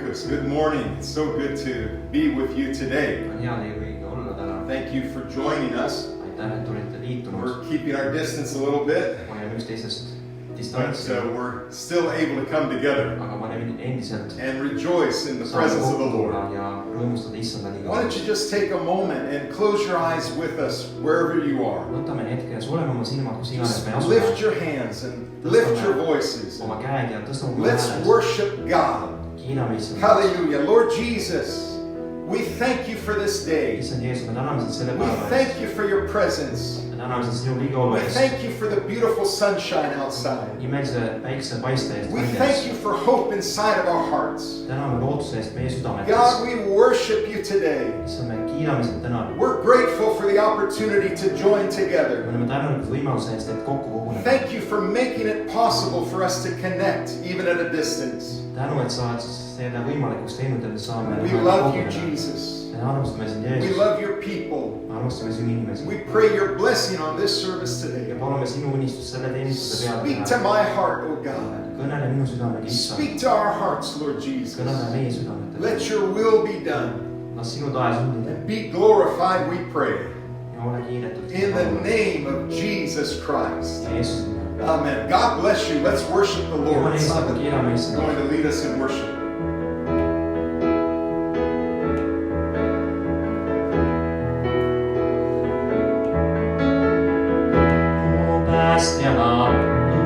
Lucas. Good morning. It's so good to be with you today. On hea teie kõigiga olla täna. Thank you for joining us. Aitäh, et olete liitunud. We're keeping our distance a little bit, Oleme üksteisest but distantsi, we're still able to come together aga me oleme endiselt and rejoice in the presence of the Lord. ja rõõmustada Issanda liiga. Why don't you just take a moment and close your eyes with us wherever you are. Võtame hetke ja suleme oma silmad, kus iganes Just me asume. lift your hands and lift your voices. Oma käed ja tõstame oma Let's hääled. worship God. Kiidame Issanda. Hallelujah. Lord Jesus, we thank you for this day. Issand Jeesus, me täname sind selle We päeva eest. thank you for your presence. Me täname sind sinu liigaolu We eest. thank you for the beautiful sunshine outside. Imelise päikse paiste eest. We thank you for hope inside of our hearts. Täname lootuse eest meie südametes. God, we worship you today. Issand, me kiidame sind täna. We're grateful for the opportunity to join Me together. oleme tänulikud võimaluse eest, et kokku koguneda. Thank you for making it possible for us to connect even at a distance. Tänu, et sa oled selle võimalikuks teinud, et me saame We love you, Jesus. Me armastame sind We Jeesus. love your people. Me armastame sinu inimesi. We pray your blessing on this service Ja today. palume sinu õnnistust selle teenistuse Speak to peale. my heart, oh God. Kõnele minu südamega, Issa. Speak to our hearts, Lord Jesus. Kõnele meie südametele. Let your will be done. Las sinu tahe sündida And be glorified, we pray. ja ole kiidetud. In the name of Jesus Christ. Jeesus. Amen. God bless you. Let's worship the Lord. Jumal eest, Simon kiidame is Issanda. going to lead us in worship. Mu päästja,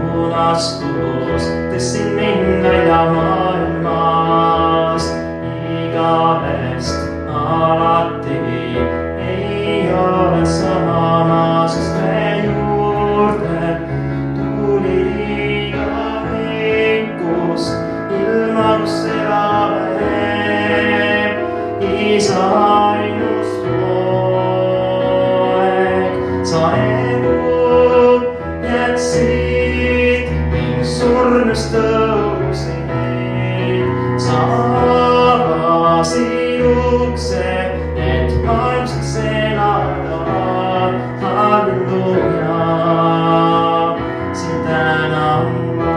lunastus, tõstsin mind välja maailmast. Igavest alati ei ole sama, sest me juurde tuli liiga rikkus, ilma kus elame. Isa ainus poeg, sa elu jätsid ning surnust tõusid. Sa avasid ukse, et maailmseks elada. Halleluuja, sind tänan ma.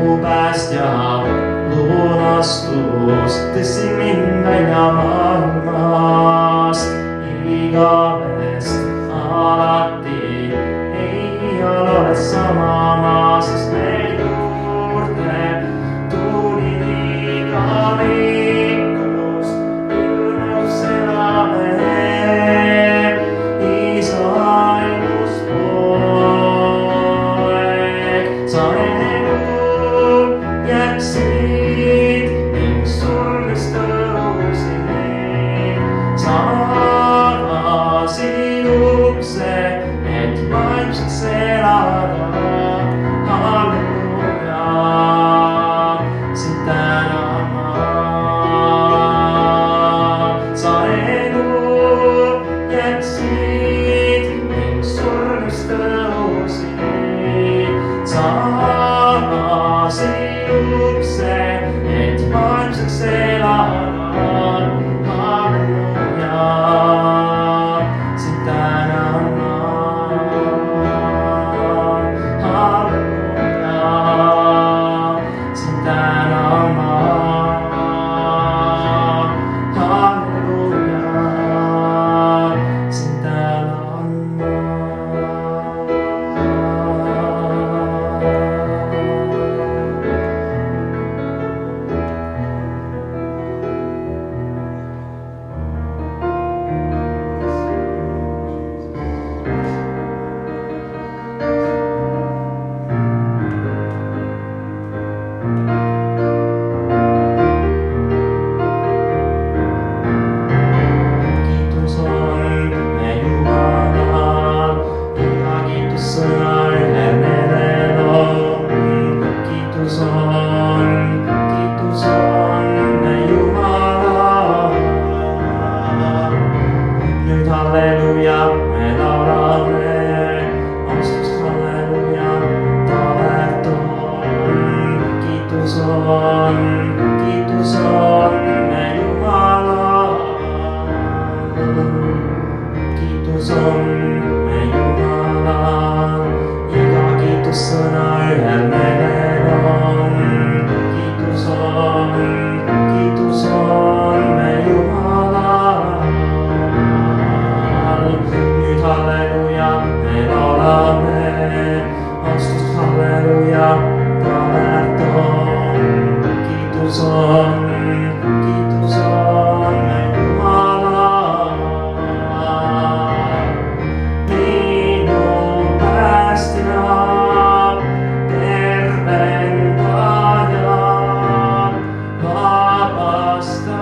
Mu päästja, lunastus, tõstsin mind välja maailmast. Igavest alati ei ole sama, sest me juurde tuli liiga rikkus, ilma kus elame. Isa ainus poeg, sa elu jätsid ning surnust tõusid. Sa avasid ukse, et maailmseks elada. Halleluuja, sind tänan ma. Sa elu jätsid ning surnust tõusid. Sa avasid ukse, et maailmseks elada. Halleluuja, sind tänan ma. Halleluuja, sind tänan ma. Halleluuja, sind tänan ma. Kiitus on me Jumalal, halleluuja, me laulame. Austus halleluuja, ta väärt on. Kiitus on me Jumala. Minu päästja, tervendaja, vabastaja.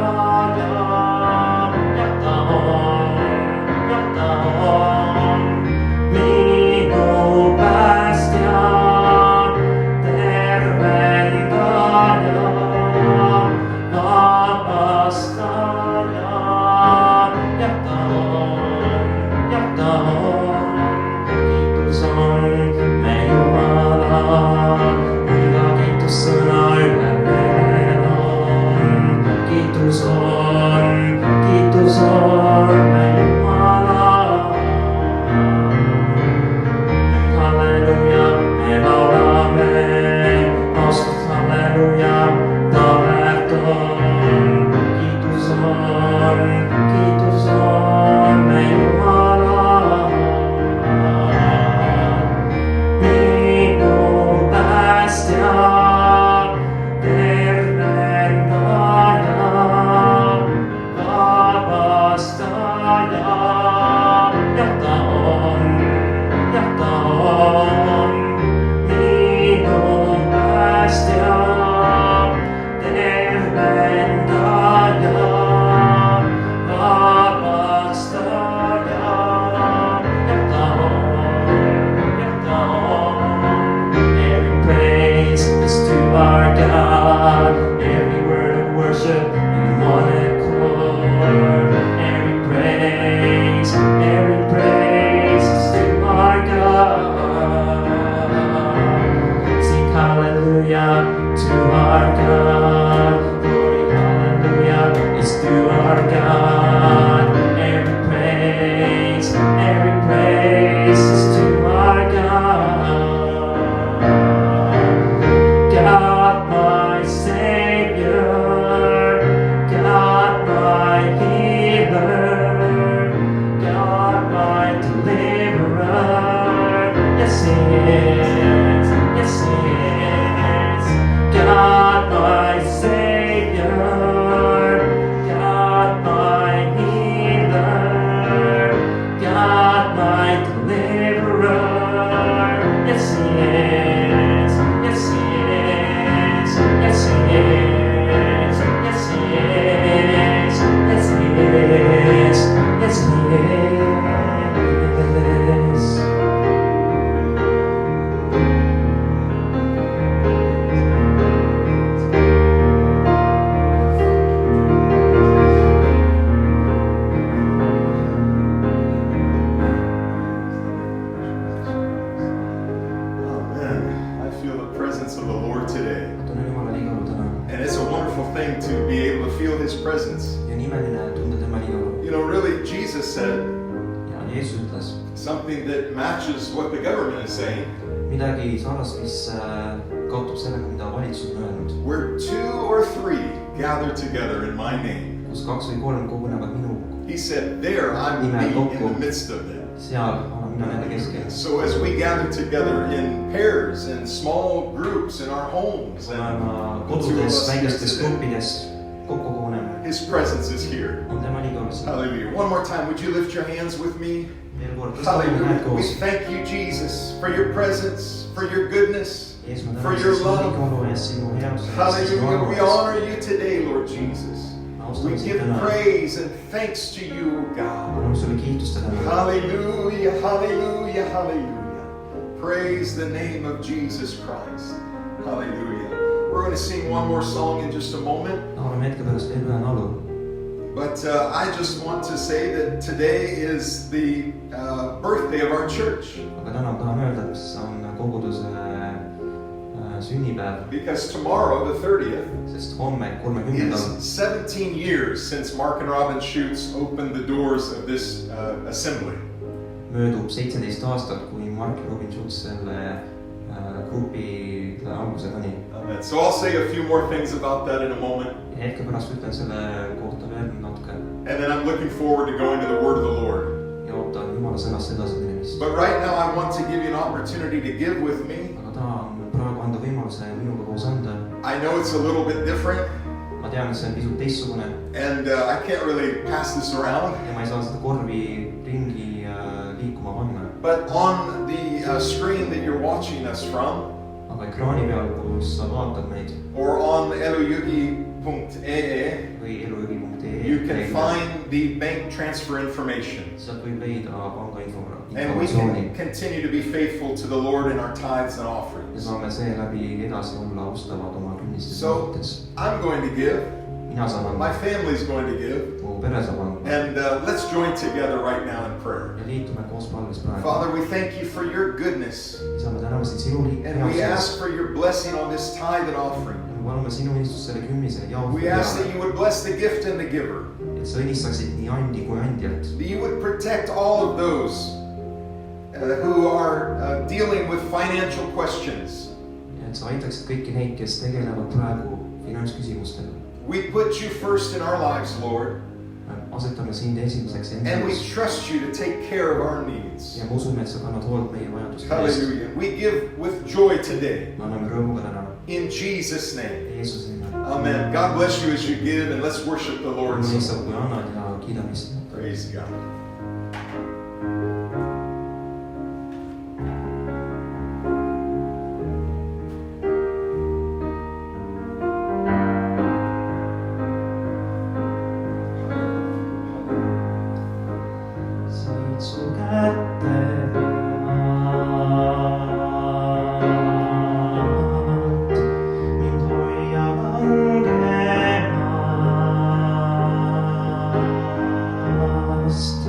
Ja ta on minu päästja, tervendaja, vabastaja. Ja ta on, kiitus on me Jumala, kuinka kiitussõna üle veel on. Kiitus on me Jumala. Halleluja, me laulame, austus halleluja, ta väärt on. Kiitus on me Jumala. Minu päästja, tervendaja, vabastaja. Ja ta on minu päästja, tervendaja, vabastaja. Ja ta on. Every praise is to our God, every word of worship in one accord. Every praise is to our God. Sing hallelujah to our God. Glory, hallelujah is to our God. Every praise is to our God. God my Savior, God my healer, God my deliverer. Yes he is, God my Savior, God my healer, God my deliverer. Yes he is, yes he is, yes he is, yes he is, yes he is, yes he is. Amen. I feel the presence of the Lord today. Tunnen Jumala liigalu täna And it's a wonderful thing to be able to feel His presence. ja on imeline tunda tema liigalu. You know, really, Jesus said Ja Jeesus ütles something that matches what the government is saying. midagi sarnast, mis kaotub sellega, mida valitsus on öelnud. Where 2 or 3 gather together in my name. Kus 2 või 3 kogunevad minu He said, there I will be in the midst of them. seal olen mina nende keskel. So as we gather together in pairs and small groups in our homes, olema and kodudes, väikestes gruppides kokku koguneme, His presence is here. on tema liigalu siin. Hallelujah. One more time, would you lift your hands with me? Veel kord, tõstame käed Hallelujah. We koos. thank you, Jesus, for your presence, for your goodness, Jeesus, ma for tänan your sinu love. liigalu eest, sinu headuse eest, sinu Hallelujah. armu We eest. honor you today, Lord Jesus. Me We austame sind give täna. praise and thanks to you, God. Anname sulle kiitust täna. Hallelujah, hallelujah, hallelujah. Praise the name of Jesus Christ. Hallelujah. We're going to sing one more song in just a moment. Laulame hetke pärast veel ühe laulu. But I just want to say that today is the birthday of our church. Aga täna tahan öelda, et see on koguduse sünnipäev, Because tomorrow, the 30th, sest homme, is 30. 17 years since Mark and Robin Schutz opened the doors of this assembly. möödub 17 aastat, kui Mark ja Robin Schutz selle grupi alguse pani. So I'll say a few more things about that in a moment. Ja hetke pärast ütlen selle kohta veel natuke And then I'm looking forward to going to the Word of the Lord. ja ootan Jumala sõnast edasi minemist. But right now I want to give you an opportunity to give with me. Aga tahan praegu anda võimaluse minuga koos anda. I know it's a little bit different. Ma tean, et see on pisut teistsugune. And I can't really pass this around. Ja ma ei saa seda korvi ringi liikuma panna. But on the screen that you're watching us from, Aga ekraani peal, kus sa vaatad meid, or on elujõgi.ee, või elujõgi.ee, you can find the bank transfer information. sealt võib leida panga And we informatsiooni. can continue to be faithful to the Lord in our tithes and Ja offerings. saame seeläbi edasi olla austavad oma künnistes So mõttes. I'm going to give, Mina saan my anda, family's going to give, mu pere saab anda. and let's join together right now in prayer. Ja liitume koos palves praegu. Father, we thank you for your goodness, Isa, me täname sind sinu and we heaks ask for your blessing on this tithe and offering. eest. Me palume sinu õnnistust selle kümmise ja We ask that you would bless the gift and the giver, et sa õnnistaksid nii andi kui andjat. that you would protect all of those who are dealing with financial questions. Ja et sa aitaksid kõiki neid, kes tegelevad praegu finantsküsimustega. We put you first in our lives, Lord, Me asetame sind esimeseks enda and we jaoks. trust you to take care of our needs. Ja me usume, et sa kannad hoolt meie vajaduste eest. Hallelujah. We give with joy today. Me anname rõõmuga täna In Jesus' name. Jeesuse nimel. Amen. God bless you as you give, and let's worship the Lord. Jumal issand, kui annad ja kiidame sind. Praise God. Siit su kätte pealt, mind hoia langemast.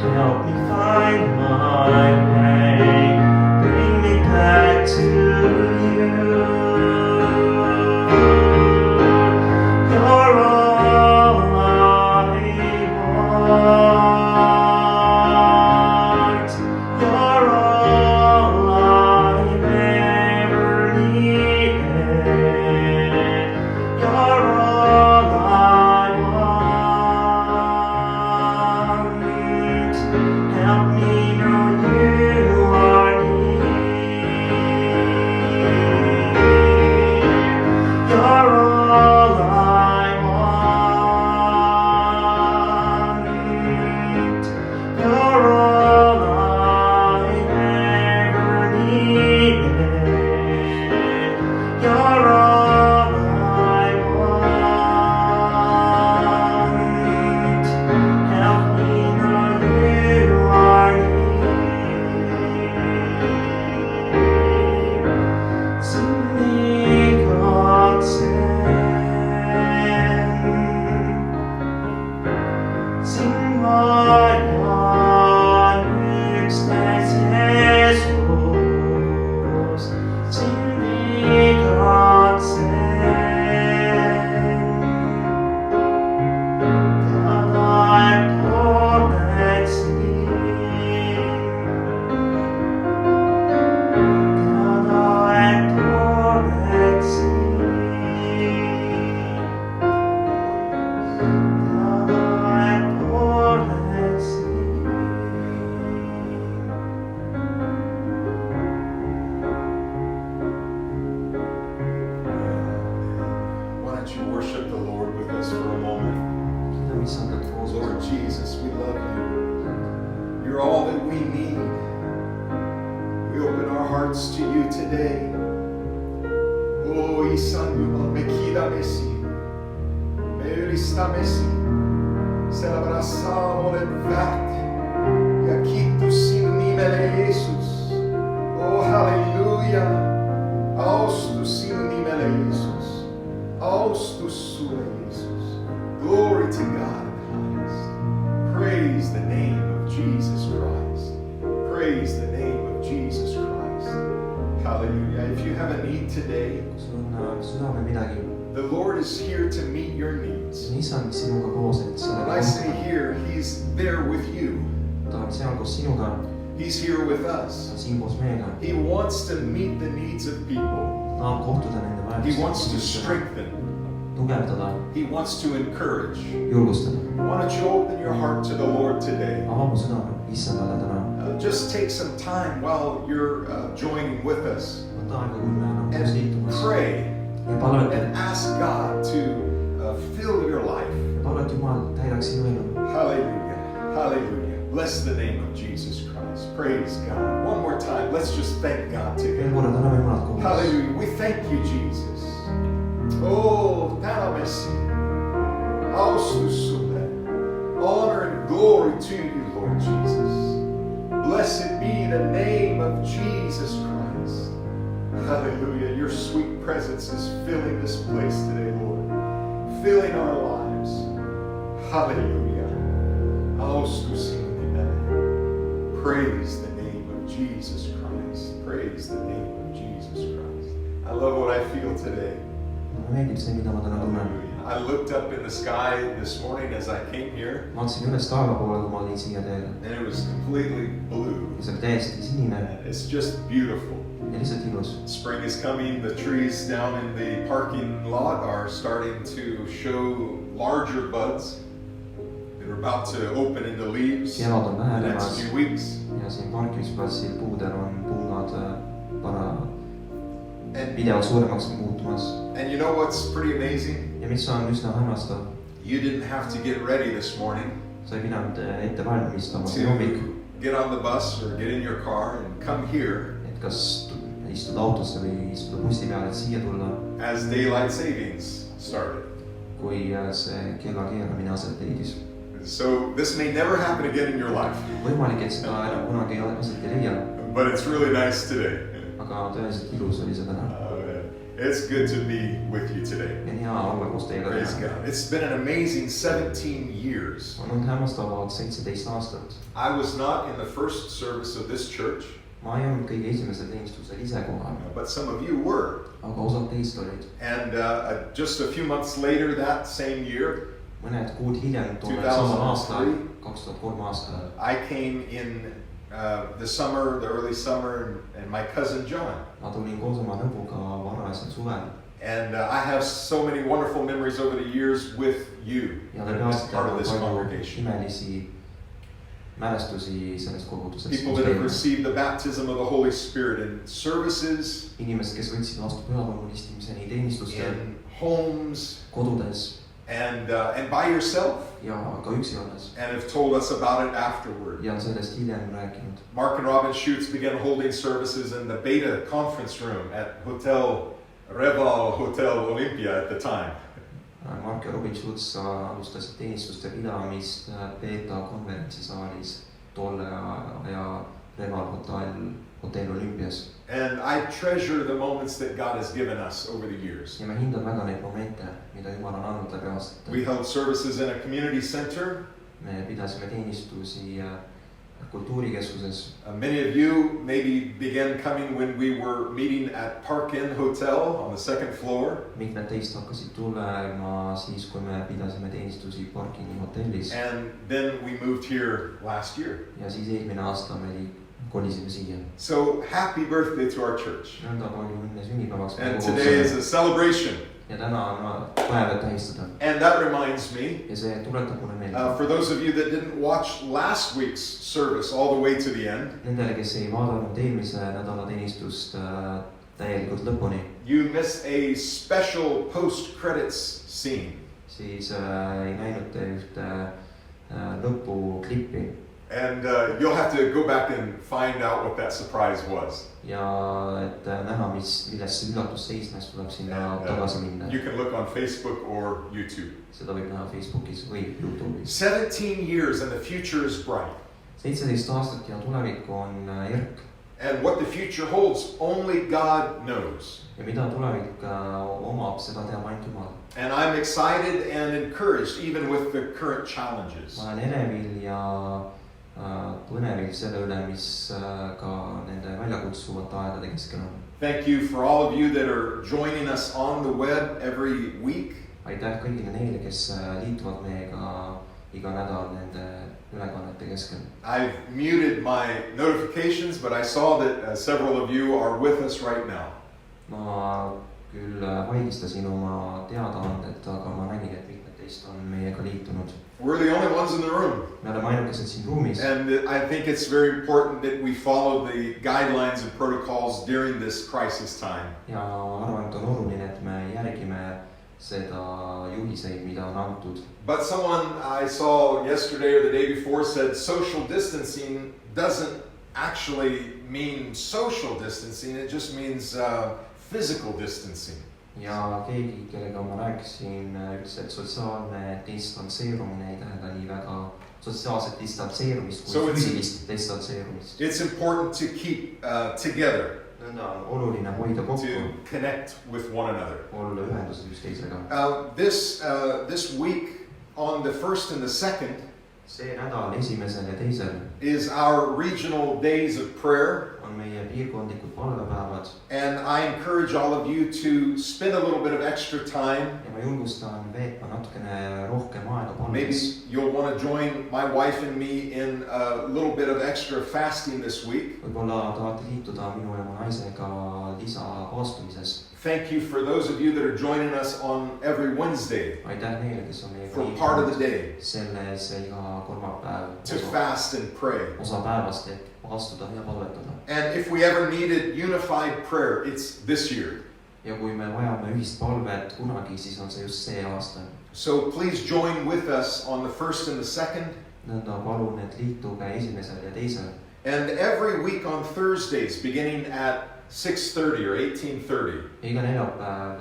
Help me find my way. Bring me back to you. You're all I want. You're all I've ever needed. You're all I want. Help me know you are near. You're all I want. You're all I've ever needed. You're all I want. Help me know you are near. Sing God sing my högsta Jesus. Sing God God I pour and sing. God I pour and sing. God I pour and sing. Why don't you worship the Lord with us for a moment? kiidame Issandat koos. Lord Jesus, we love you. You're all that we need. We open our hearts to you today. Oh, Isan, me quidamesi, me eristamesi, se abrazamos el verte, y aquí tu sinimele Jesus. Oh, hallelujah. Aos tu sinimele Jesus. Aos tu sura Jesus. Glory to God in the highest. Praise the name of Jesus Christ. Praise the name of Jesus Christ. Hallelujah. If you have a need today, sul on südamel midagi, the Lord is here to meet your needs. siis on Issand sinuga koos, et When sellega I say here, He's there with you. ta on seal koos sinuga, He's here with ta us. on siin koos meiega. He wants to meet the needs of people. ta tahab kohtuda nende He wants to vajadustega, strengthen. tugevdada, He wants to encourage. julgustada. Why don't you open your heart to the Lord today? ava mu südame Issandale täna. Just take some time while you're joining with us võta aega, kui me oleme koos and liitumas pray ja palveta, and ask God to fill your life. palvet Jumal täidaks sinu elu. Hallelujah. Hallelujah. Bless the name of Jesus Christ. Praise God. One more time. Let's just thank God veel together. korra täname Jumalat koos. Hallelujah. We thank you, Jesus. Oh, tänamesi. Austussulle. Honor and glory to you, Lord Jesus. Blessed be the name of Jesus Christ. Hallelujah. Your sweet presence is filling this place today, Lord. Filling our lives. Hallelujah. Austussulle. Praise the name of Jesus Christ. Praise the name of Jesus Christ. I love what I feel today. mulle meeldib see, mida ma täna tunnen. I looked up in the sky this morning as I came here, ma vaatasin üles taeva poole, kui ma olin siia teele and it was completely blue. ja see oli täiesti sinine It's just beautiful. ja lihtsalt ilus. Spring is coming. The trees down in the parking lot are starting to show larger buds. They're about to open into leaves in kevad on the next lähenemas few weeks. ja siin parkimisplatsil puudel on puunad And, pidevalt suuremaks muutumas. and you know what's pretty amazing? ja mis on üsna hämmastav, You didn't have to get ready this morning sa ei pidanud ette valmistama see hommik, to get on the bus or get in your car and come here et kas istuda autosse või istuda bussi peale, et siia tulla, as daylight savings started. kui see kella keeramine aset leidis. So this may never happen again in your life, võimalik, et seda enam kunagi aset ei leia, but it's really nice today. aga tõeliselt ilus oli see täna. It's good to be with you today. on hea olla koos teiega Praise täna. God. It's been an amazing 17 years. on olnud hämmastavalt 17 aastat. I was not in the first service of this church, ma ei olnud kõige esimesel teenistusel ise kohal, but some of you were. aga osad teist olid. And just a few months later that same year, mõned kuud hiljem, tollel samal aastal, 2003 aastal, I came in the summer, the early summer, and my cousin John. ma tulin koos oma nõbuga varasel suvel. And I have so many wonderful memories over the years with you ja as läbi part of aastate this on palju congregation. imelisi mälestusi sellest kogudusest. People that have received the baptism of the Holy Spirit in services, inimesed, kes võtsid vastu pühapamunistimise nii teenistustel, in homes, kodudes and by yourself, ja ka üksi olles. and have told us about it afterward. ja on sellest hiljem rääkinud. Mark and Robin Schutz began holding services in the Beta conference room at Hotel Reval Hotel Olympia at the time. Mark ja Robin Schutz alustasid teenistuste pidamist Beta konverentsisaalis tolle aja Reval hotell Olümpias. And I treasure the moments that God has given us over the years. ja ma hindan väga neid momente, mida Jumal on andnud läbi aastate. We held services in a community center. me pidasime teenistusi kultuurikeskuses. Many of you maybe began coming when we were meeting at Park Inn Hotel on the second floor. mitmed teist hakkasid tulema siis, kui me pidasime teenistusi Parkini hotellis. And then we moved here last year. ja siis eelmine aasta me kolisime siia. So happy birthday to our church. nõnda palju õnne sünnipäevaks. And today is a celebration. ja täna on päev, et tähistada. And that reminds me, ja see tuletab mulle meelde. for those of you that didn't watch last week's service all the way to the end, Nendele, kes ei vaadanud eelmise nädala teenistust täielikult lõpuni, you missed a special post-credits scene. siis ei näinud te ühte lõpuklippi. And you'll have to go back and find out what that surprise was. ja et näha, milles see üllatus seisnes, tuleb sinna And, tagasi minna. you can look on Facebook or YouTube. seda võib näha Facebookis või Youtube'is. 17 years and the future is bright. 17 aastat ja tulevik on järk. And what the future holds, only God knows. ja mida tulevik omab, seda teab ainult Jumal. And I'm excited and encouraged even with the current challenges. ma olen elevil ja põnevil selle üle, mis ka nende väljakutsuvate aegade keskel on. Thank you for all of you that are joining us on the web every week. aitäh kõigile neile, kes liituvad meiega iga nädal nende ülekannete keskel. I've muted my notifications, but I saw that several of you are with us right now. ma küll vaigistasin oma teadaanded, aga ma nägin, et mitmed teist on meiega liitunud. We're the only ones in the room. me oleme ainukesed siin ruumis. And I think it's very important that we follow the guidelines and protocols during this crisis time. ja arvan, et on oluline, et me järgime seda juhiseid, mida on antud. But someone I saw yesterday or the day before said social distancing doesn't actually mean social distancing, it just means physical distancing. ja keegi, kellega ma rääkisin, ütles, et sotsiaalne distantseerumine ei tähenda nii väga sotsiaalset distantseerumist kui füüsilist distantseerumist. It's important to keep together. nõnda on oluline hoida kokku. To connect with one another. olla ühenduses üksteisega. This week on the 1st and the 2nd see nädal esimesel ja teisel is our regional days of prayer. on meie piirkondlikud palvepäevad. And I encourage all of you to spend a little bit of extra time. ja ma julgustan veetma natukene rohkem aega Maybe palves. you'll want to join my wife and me in a little bit of extra fasting this week. võib-olla tahate liituda minu ja mu naisega lisapaastumises. Thank you for those of you that are joining us on every Wednesday aitäh neile, kes on meiega for part of the day selles iga kolmapäev to fast and pray. osa päevast, et paastuda ja palvetada. And if we ever needed unified prayer, it's this year. ja kui me vajame ühist palvet kunagi, siis on see just see aasta. So please join with us on the 1st and the 2nd. nõnda palun, et liituge esimesel ja teisel. And every week on Thursdays, beginning at 6:30 or 18:30. iga neljapäev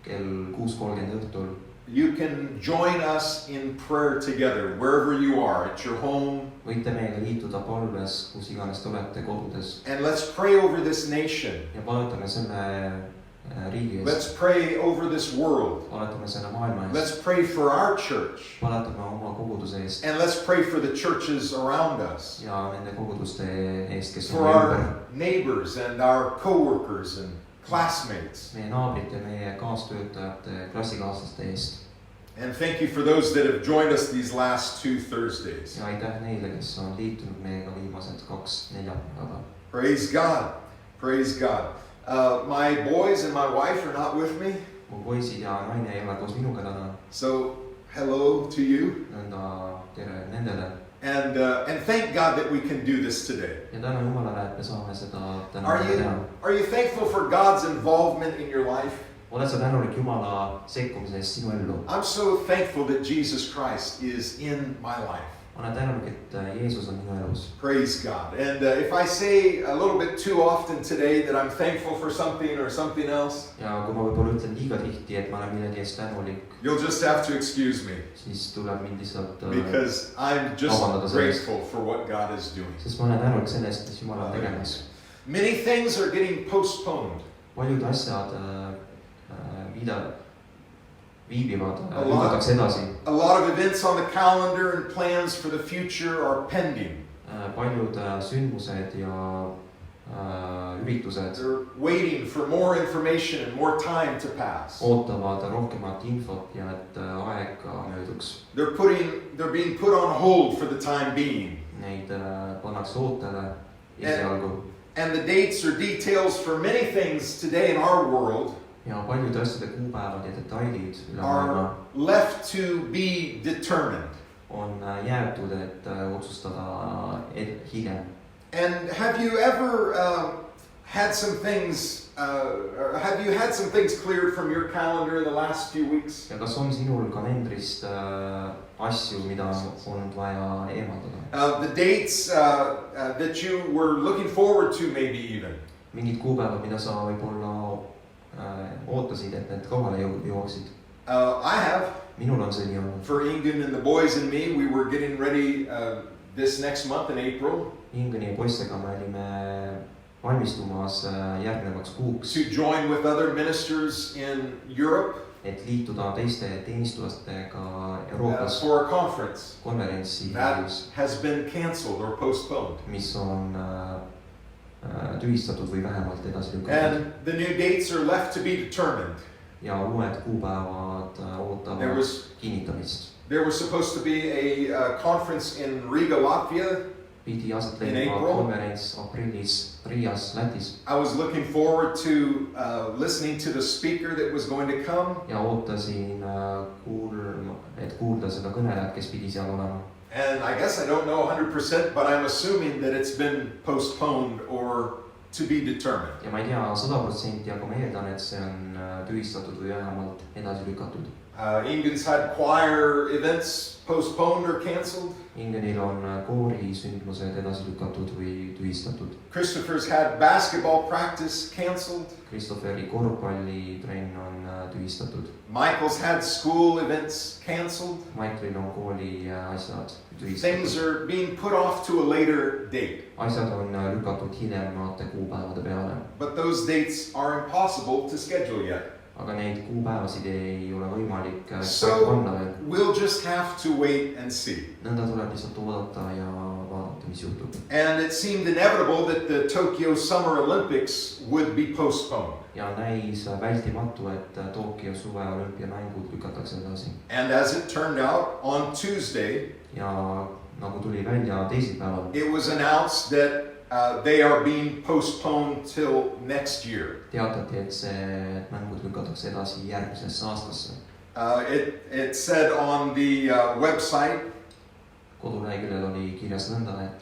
kell 6:30 õhtul. You can join us in prayer together wherever you are, at your home. võite meiega liituda palves, kus iganes te olete, kodudes. And let's pray over this nation. ja palvetame selle riigi eest. Let's pray over this world. Paletame selle maailma eest. Let's pray for our church. Paletame oma koguduse eest. And let's pray for the churches around us. Ja nende koguduste eest, kes For on ümber. our neighbors and our co-workers and classmates. Meie naabrite, meie kaastöötajate, klassikaaslaste eest. And thank you for those that have joined us these last 2 Thursdays. Ja aitäh neile, kes on liitunud meiega viimased 2 neljapäeva. Praise God. Praise God. My boys and my wife are not with me. Mu poisid ja naine ei ole koos minuga täna. So, hello to you. Nõnda tere nendele. And thank God that we can do this today. Ja täna Jumalale, et me saame seda täna teha. Are you thankful for God's involvement in your life? Oled sa tänulik Jumala sekkumise eest sinu ellu? I'm so thankful that Jesus Christ is in my life. Olen tänulik, et Jeesus on minu elus. Praise God. And if I say a little bit too often today that I'm thankful for something or something else, Ja kui ma võib-olla ütlen liiga tihti, et ma olen millegi eest tänulik, you'll just have to excuse me siis tuleb mind lihtsalt because I'm just vabandada sellest. grateful for what God is doing. Sest ma olen tänulik sellest, mis Jumal on tegemas. Many things are getting postponed. Paljud asjad viibivad, lükatakse edasi. A lot of events on the calendar and plans for the future are pending. Paljud sündmused ja üritused They're waiting for more information and more time to pass. ootavad rohkemat infot ja et aega mööduks. They're being put on hold for the time being. Neid pannakse ootele esialgu. And the dates or details for many things today in our world Ja paljude asjade kuupäevad ja detailid üle are maailma left to be determined. on jäetud, et otsustada hiljem. And have you ever had some things cleared from your calendar in the last few weeks? Ja kas on sinul kalendrist asju, mida on vaja eemaldada? The dates that you were looking forward to maybe even. Mingid kuupäevad, mida sa võib-olla ootasid, et need kohale jõuaksid? I have. Minul on see nii olnud. For Ingun and the boys and me, we were getting ready this next month in April. Ingeni ja poistega me olime valmistumas järgnevaks kuuks. To join with other ministers in Europe. Et liituda teiste teenistujatega Euroopas. For a conference. Konverentsi. That has been cancelled or postponed. Mis on tühistatud või vähemalt edasi lükatud. And the new dates are left to be determined. Ja uued kuupäevad ootavad kinnitamist. There was supposed to be a conference in Riga, Latvia. Pidi aset leidma konverents aprillis Riias, Lätis. I was looking forward to listening to the speaker that was going to come. Ja ootasin kuulda seda kõnelejat, kes pidi seal olema. And I guess I don't know 100%, but I'm assuming that it's been postponed or to be determined. Ja ma ei tea 100%, aga ma eeldan, et see on tühistatud või vähemalt edasi lükatud. Ingun's had choir events postponed or cancelled. Ingenil on koorisündmused edasi lükatud või tühistatud. Christopher's had basketball practice cancelled. Christopheri korvpallitrenn on tühistatud. Michael's had school events cancelled. Michaelil on kooli asjad tühistatud. Things are being put off to a later date. Asjad on lükatud hiljemate kuupäevade peale. But those dates are impossible to schedule yet. Aga neid kuupäevasid ei ole võimalik panna veel. We'll just have to wait and see. Nõnda tuleb lihtsalt oodata ja vaadata, mis juhtub. And it seemed inevitable that the Tokyo Summer Olympics would be postponed. Ja näis vältimatu, et Tokyo suveolümpiamängud lükatakse edasi. And as it turned out, on Tuesday, ja nagu tuli välja teisipäeval, it was announced that they are being postponed till next year. Teatati, et mängud lükatakse edasi järgmisesse aastasse. It said on the website, koduleheküljel oli kirjas nõnda, et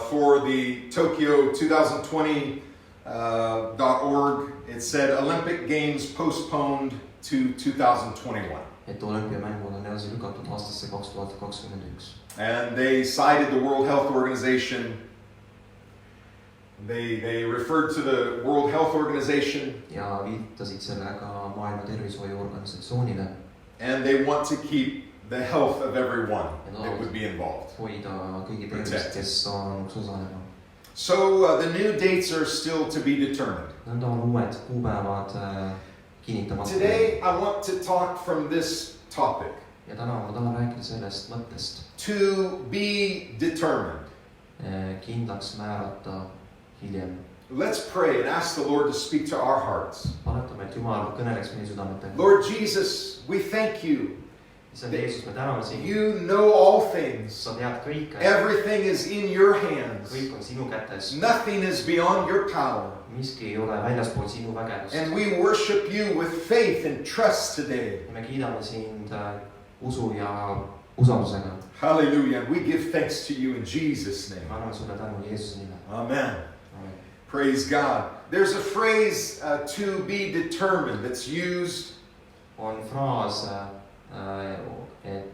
for the Tokyo 2020 .org, it said Olympic Games postponed to 2021. Et olümpiamängud on edasi lükatud aastasse 2021. And they cited the World Health Organization. They referred to the World Health Organization. Ja viitasid sellega Maailma Tervishoiuorganisatsioonile. And they want to keep the health of everyone that would be involved. Hoida kõigi tervist, kes on osalema. So the new dates are still to be determined. Nõnda on uued kuupäevad kinnitamata. Today I want to talk from this topic. Ja täna ma tahan rääkida sellest mõttest. To be determined. Kindlaks määrata hiljem. Let's pray and ask the Lord to speak to our hearts. Paletame, et Jumal kõneleks meie südametega. Lord Jesus, we thank you. Issand Jeesus, me täname sind. You know all things. Sa tead kõike. Everything is in your hands. Kõik on sinu kätes. Nothing is beyond your power. Miski ei ole väljaspool sinu vägevust. And we worship you with faith and trust today. Ja me kiidame sind usu ja usaldusega. Hallelujah. And we give thanks to you in Jesus' name. Anname sulle tänu Jeesuse nimel. Amen. Amen. Praise God. There's a phrase to be determined that's used. On fraas, et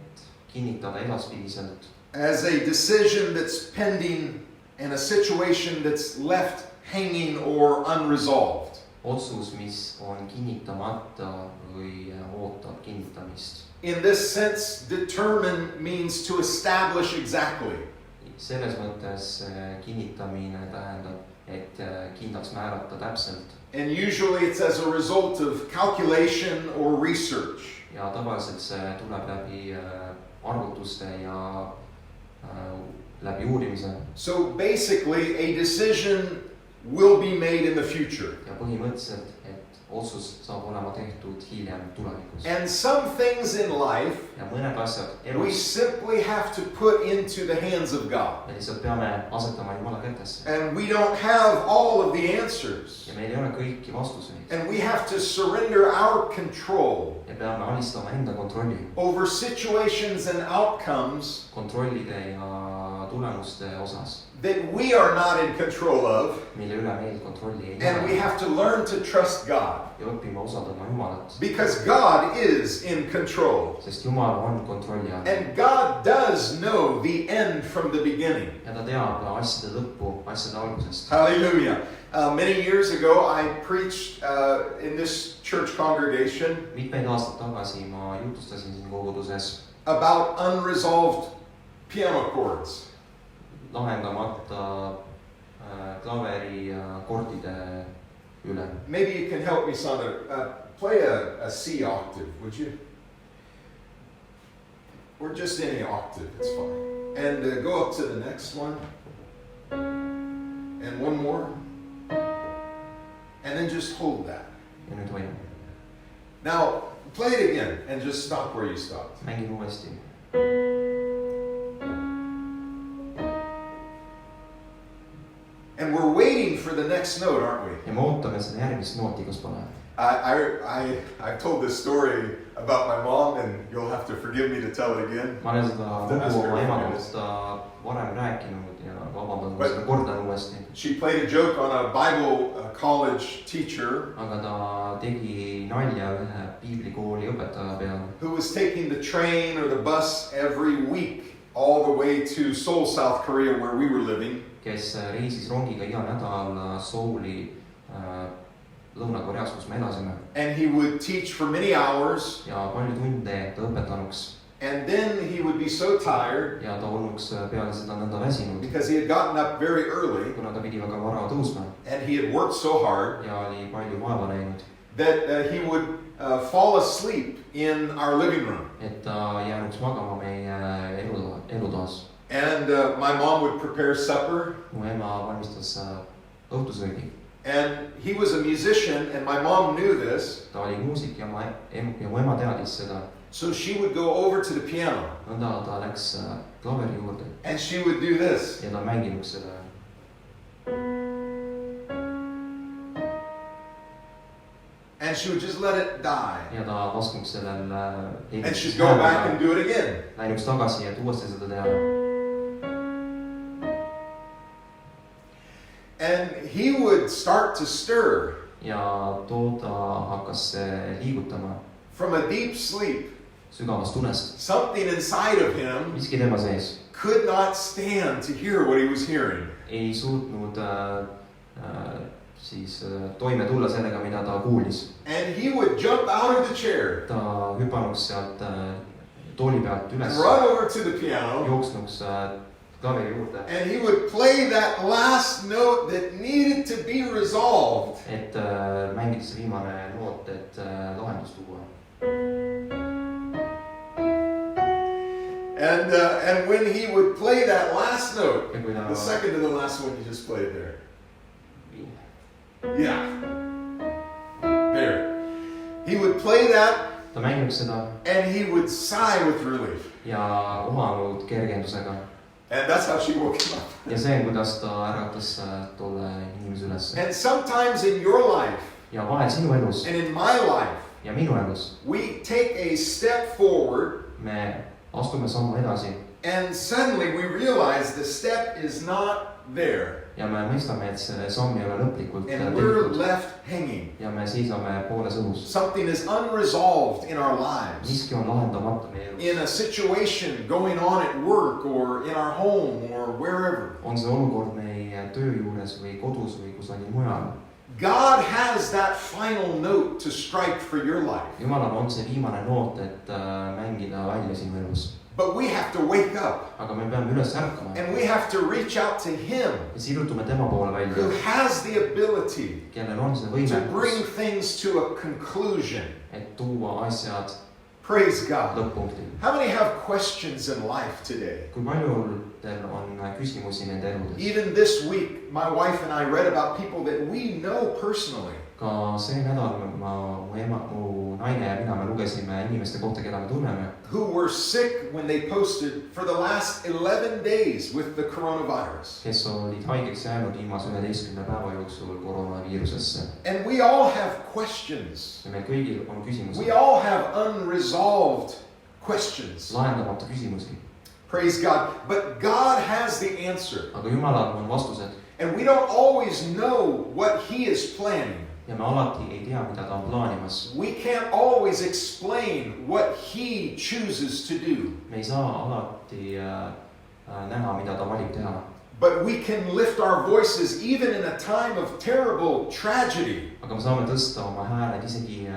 kinnitada edaspidiselt. As a decision that's pending in a situation that's left hanging or unresolved. Otsus, mis on kinnitamata või ootab kinnitamist. In this sense, determine means to establish exactly. Selles mõttes kinnitamine tähendab, et kindlaks määrata täpselt. And usually it's as a result of calculation or research. Ja tavaliselt see tuleb läbi arvutuste ja läbi uurimise. So basically a decision will be made in the future. Ja põhimõtteliselt, et otsus saab olema tehtud hiljem tulevikus. And some things in life Ja mõned asjad we elus simply have to put into the hands of God. me lihtsalt peame asetama Jumala kätesse. And we don't have all of the answers. Ja meil ei ole kõiki vastuseid. And we have to surrender our control Ja peame alistama enda kontrolli. over situations and outcomes Kontrollide ja tulemuste osas, that we are not in control of. mille üle meil kontrolli ei And we ole. have to learn to trust God. Ja õppima usaldama Jumalat. Because God is in control. Sest Jumal on kontrolli all. And God does know the end from the beginning. Ja ta teab asjade lõppu, asjade algusest. Hallelujah. Many years ago I preached in this church congregation Mitmeid aastaid tagasi ma jutustasin siin koguduses about unresolved piano chords. lahendamata klaveri kordide üle. Maybe you can help me, Sandra. Play a C octave, would you? Or just any octave, it's fine. And go up to the next one. And one more. And then just hold that. Ja nüüd hoiame. Now, play it again and just stop where you stopped. Mängin uuesti. And we're waiting for the next note, aren't we? Ja me ootame seda järgmist nooti, kas pole. I've told this story about my mom, and you'll have to forgive me to tell it again. Ma olen seda lugu oma ema kohta varem rääkinud ja vabandan, kui seda kordan uuesti. She played a joke on a Bible college teacher. Aga ta tegi nalja ühe piiblikooli õpetaja peale. Who was taking the train or the bus every week all the way to Seoul, South Korea, where we were living. Kes reisis rongiga iga nädal Souli Lõuna-Koreas, kus me elasime. And he would teach for many hours. Ja palju tunde ta õpetanuks. And then he would be so tired. Ja ta olnuks peale seda nõnda väsinud. Because he had gotten up very early. Kuna ta pidi väga vara tõusma. And he had worked so hard. Ja oli palju vaeva näinud. That he would fall asleep in our living room. Et ta jäänuks magama meie elutoas. And my mom would prepare supper. Mu ema valmistas õhtusöögi. And he was a musician, and my mom knew this. Ta oli muusik ja mu ema teadis seda. So she would go over to the piano. Nõnda ta läks klaveri juurde. And she would do this. Ja ta mänginuks seda. And she would just let it die. Ja ta laskuks sellel And she'd go back and do it again. Läinuks tagasi, et uuesti seda teha. And he would start to stir. Ja toota hakkas liigutama. From a deep sleep. Sügavast unest. Something inside of him. Miski tema sees. Could not stand to hear what he was hearing. Ei suutnud siis toime tulla sellega, mida ta kuulis. And he would jump out of the chair. Ta hüpanuks sealt tooli pealt üles. Run over to the piano. Jooksnuks klaveri juurde , and he would play that last note that needed to be resolved. et mängida see viimane noot , et lahendus tuua . And when he would play that last note, ja kui ta the second to the last one you just played there. Yeah. There. He would play that ta mängib seda and he would sigh with relief. ja omanud kergendusega And that's how she woke him up. ja see on , kuidas ta äratas tolle inimese üles . And sometimes in your life ja vahel sinu elus and in my life, ja minu elus we take a step forward me astume sammu edasi and suddenly we realize the step is not there. ja me mõistame , et see samm ei ole lõplikult And we're tehtud left hanging. ja me seisame pooles õhus . Something is unresolved in our lives. miski on lahendamata meie elus . In a situation going on at work or in our home or wherever. on see olukord meie töö juures või kodus või kusagil mujal . God has that final note to strike for your life. Jumalal on see viimane noot , et mängida välja sinu elus . But we have to wake up aga me peame üles ärkama and we have to reach out to Him ja sirutume tema poole who välja , has the ability kellel on see to bring võimekus , things to a conclusion. et tuua asjad Praise God. lõpp-punkti . How many have questions in life today? kui paljudel on küsimusi nende eludes ? Even this week, my wife and I read about people that we know personally ka see nädal mu naine ja mina , me lugesime inimeste kohta , keda me tunneme , who were sick when they posted for the last 11 days with the coronavirus. kes olid haigeks jäänud viimase 11 päeva jooksul koroonaviirusesse . And we all have questions. ja meil kõigil on We küsimusi , all have unresolved questions. lahendamata küsimusi , Praise God. But God has the answer. aga Jumalal on vastused And we don't always know what He is planning. ja me alati ei tea , mida ta on plaanimas . We can't always explain what He chooses to do. me ei saa alati näha , mida ta valib teha , But we can lift our voices even in a time of terrible tragedy. aga me saame tõsta oma hääled isegi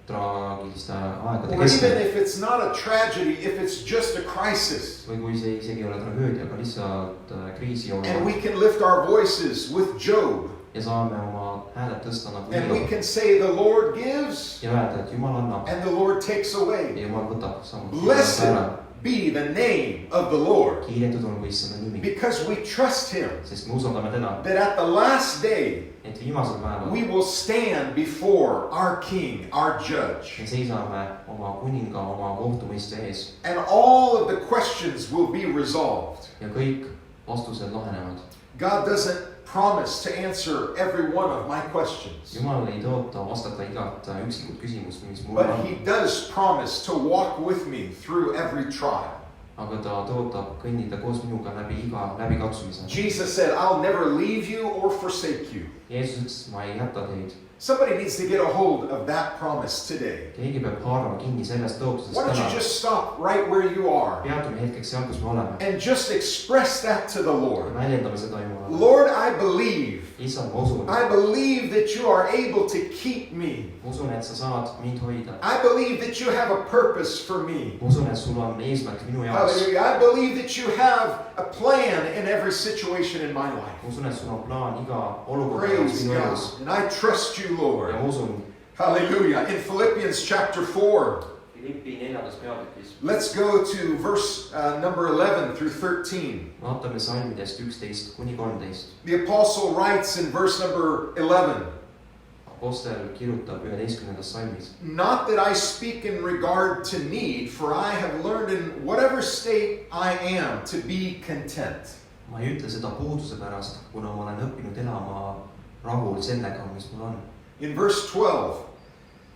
traagiliste aegade Or even keskel if it's not a tragedy, if it's just a crisis. või kui see isegi ei ole tragöödia , aga lihtsalt kriisi And olukord we can lift our voices with Job. ja saame oma hääled tõsta nagu And we Hiob can say the Lord gives ja öelda , et Jumal annab and the Lord takes ja away. Jumal võtab samuti Blessed ära . be the name of the Lord. kiidetud olgu issanda nimi , Because we trust Him sest me usaldame teda , that at the last day et viimasel päeval we will stand before our King, our Judge. me seisame oma kuninga , oma kohtumõistja ees And all of the questions will be resolved. ja kõik vastused lahenevad . God doesn't promise to answer every one of my questions. Jumal ei tõota vastata igat üksikut küsimust , mis mul But on , He does promise to walk with me through every trial. aga ta tõotab kõndida koos minuga läbi iga läbikatsumise . Jesus said, I'll never leave you or forsake you. Jeesus ütles , ma ei jäta teid . Somebody needs to get a hold of that promise today. keegi peab haarama kinni sellest tõotusest Why don't you täna . just stop right where you are peatume hetkeks seal , kus me oleme and just express that to the ja Lord. väljendame seda Jumalale . Lord, I believe. issand , ma usun , I believe that you are able to keep me. ma usun , et sa saad mind hoida . I believe that you have a purpose for me. ma usun , et sul on eesmärk minu jaoks . Hallelujah. I believe that you have a plan in every situation in my life. ma usun , et sul on plaan iga olukorra jaoks Praise minu God. elus And I trust you, ja Lord. ma usun . Hallelujah. In Philippians chapter 4, Philippi 4. peatükis let's go to verse number 11 through 13. vaatame salmidest 11 kuni 13 . The apostle writes in verse number 11, Apostel kirjutab 11. salmis . not that I speak in regard to need, for I have learned in whatever state I am to be content. ma ei ütle seda puuduse pärast , kuna ma olen õppinud elama rahul sellega , mis mul on . In verse 12,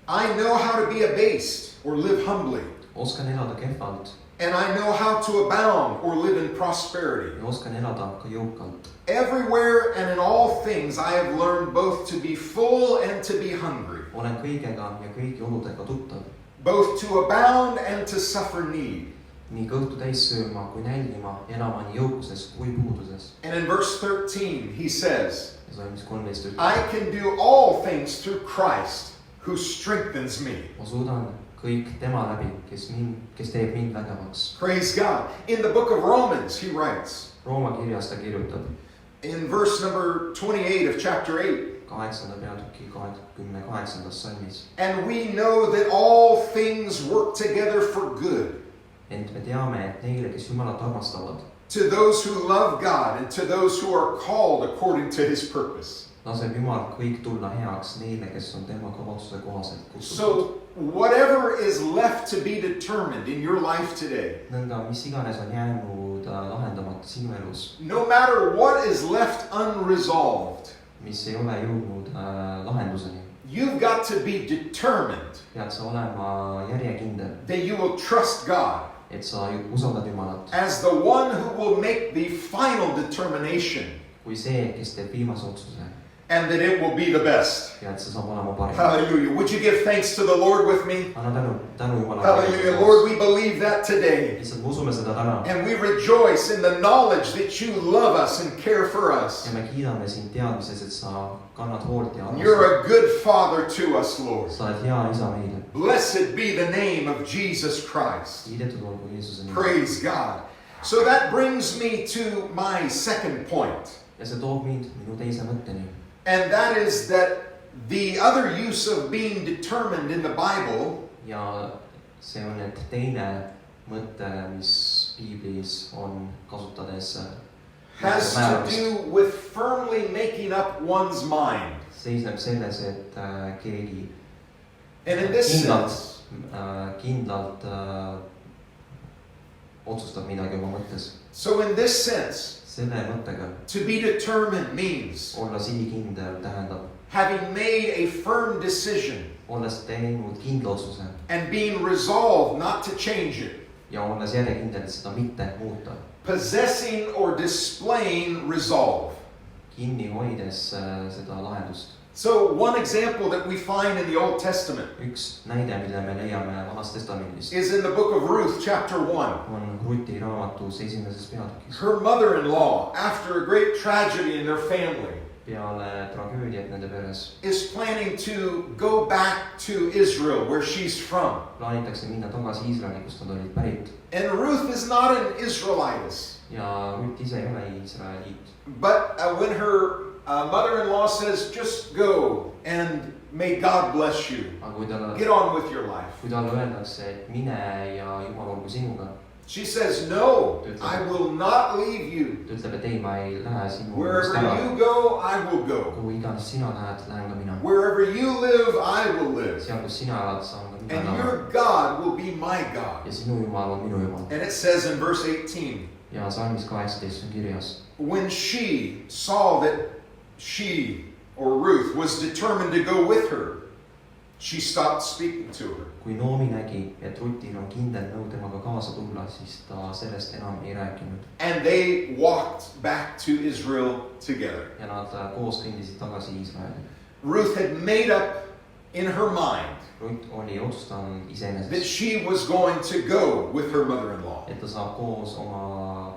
I know how to be abased or live humbly, oskan elada kehvalt and I know how to abound or live in prosperity. ja oskan elada ka jõukalt . Everywhere and in all things I have learned both to be full and to be hungry, olen kõigega ja kõigi oludega tuttav , both to abound and to suffer need. nii kõhtu täis sööma kui nälgima , elama nii jõukuses kui puuduses . And in verse 13 he says, ja salmis 13 ütleb , I can do all things through Christ who strengthens me. ma suudan kõik tema läbi, kes teeb mind vägevaks. Praise God. In the book of Romans, he writes, Rooma kirjas ta kirjutab in verse number 28 of chapter 8, 8. peatüki 28. salmis. and we know that all things work together for good Ent me teame, et neile, kes Jumalat armastavad, to those who love God and to those who are called according to his purpose. laseb Jumal kõik tulla heaks neile, kes on tema kavatsuse kohaselt kutsutud. So whatever is left to be determined in your life today, nõnda, mis iganes on jäänud lahendamata sinu elus, no matter what is left unresolved, mis ei ole jõudnud lahenduseni, you've got to be determined pead sa olema järjekindel, that you will trust God et sa usaldad Jumalat as the one who will make the final determination kui see, kes teeb viimase otsuse and that it will be the best. ja et see saab olema parim. Hallelujah. Would you give thanks to the Lord with me? anna tänu Jumalale. Hallelujah. Lord, we believe that today. lihtsalt me usume seda täna And we rejoice in the knowledge that you love us and care for us. ja me kiidame sind teadmises, et sa kannad hoolt ja You're a good father to us, Lord. sa oled hea isa meile. Blessed be the name of Jesus Christ. kiidetud olgu Jeesuse nimi. Praise God. So that brings me to my second point. ja see toob mind minu teise mõtteni. And that is that the other use of being determined in the Bible ja see on, et teine mõte, mis piiblis on kasutades has to do with firmly making up one's mind. seisneb selles, et keegi And in this sense, kindlalt otsustab midagi oma mõttes. so in this sense, selle mõttega to be determined means olla sihikindel tähendab having made a firm decision olles teinud kindla otsuse and being resolved not to change it. ja olles järjekindel, et seda mitte muuta. Possessing or displaying resolve. kinni hoides seda lahendust. So one example that we find in the Old Testament üks näide, mille me leiame Vanast Testamendist, is in the book of Ruth, chapter 1. on Ruti raamatus 1. peatükis. Her mother-in-law, after a great tragedy in their family, peale tragöödiat nende peres is planning to go back to Israel, where she's from. plaanitakse minna tagasi Iisraeli, kust nad olid pärit. And Ruth is not an Israelitess. ja Rut ise ei ole Iisraeliit. But when her mother-in-law says, just go and may God bless you. aga kui talle Get on with your life. kui talle öeldakse, et mine ja Jumal olgu sinuga, She says, no, I will not leave you. ta ütleb, et ei, ma ei lähe sinu juurest Wherever ära. you go, I will go. kuhu iganes sina lähed, lähen ka mina. Wherever you live, I will live. seal, kus sina elad, saan ka mina And elada. your God will be my God. ja sinu Jumal on minu Jumal. And it says in verse 18, ja salmis 18 on kirjas. when she saw that she, or Ruth, was determined to go with her, she stopped speaking to her. kui Noomi nägi, et Rutil on kindel nõu temaga kaasa tulla, siis ta sellest enam ei rääkinud. And they walked back to Israel together. ja nad koos kõndisid tagasi Iisraeli. Ruth had made up in her mind Rut oli otsustanud that iseenesest, she was going to go with her mother-in-law. et ta saab koos oma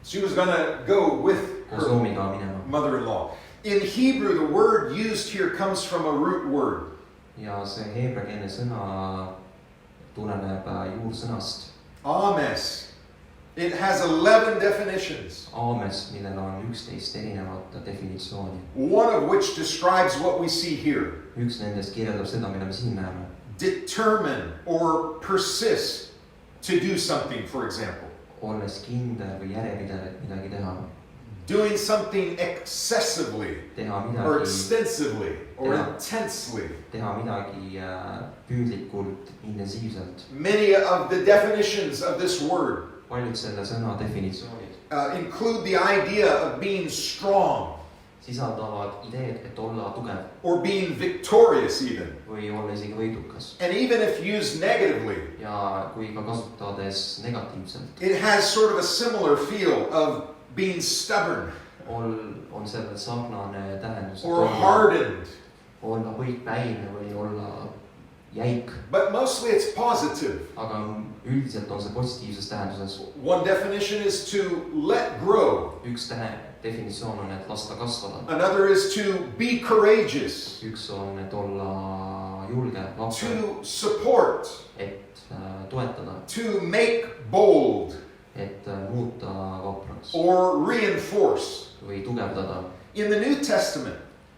She was going to go with koos her Noomiga minema. mother-in-law. In Hebrew, the word used here comes from a root word. ja see heebreakeelne sõna tuleneb juursõnast Ames. It has 11 definitions, aames, millel on 11 erinevat definitsiooni. one of which describes what we see here. üks nendest kirjeldab seda, mida me siin näeme. Determine or persist to do something, for example. olles kindel või järjepidev, et midagi teha. Doing something excessively teha or midagi, extensively or Yeah. intensely. teha midagi püüdlikult, intensiivselt. Many of the definitions of this word paljud selle sõna definitsioonid include the idea of being strong sisaldavad ideed, et olla tugev or being victorious even. või olla isegi võidukas. And even if used negatively, ja kui ka kasutades negatiivselt, it has sort of a similar feel of being stubborn on sellel sarnane tähendus. or hardened. olla võitpäine või olla jäik, But mostly it's positive. aga üldiselt on see positiivses tähenduses. One definition is to let grow. üks definitsioon on, et lasta kasvada. Another is to be courageous. Üks on, et olla julge, vapper, To support. et toetada, To make bold. et muuta vapraks Or reinforce. või tugevdada. In the New Testament,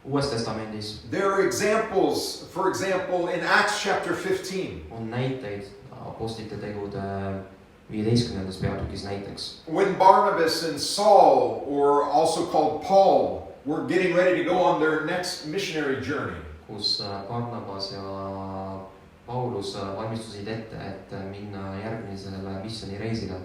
Uues testamendis there are examples, for example, in Acts chapter 15, on näiteid apostlite tegude 15. peatükis näiteks, when Barnabas and Saul, or also called Paul, were getting ready to go on their next missionary journey. kus Barnabas ja Paulus valmistusid ette, et minna järgmisele missioonireisile.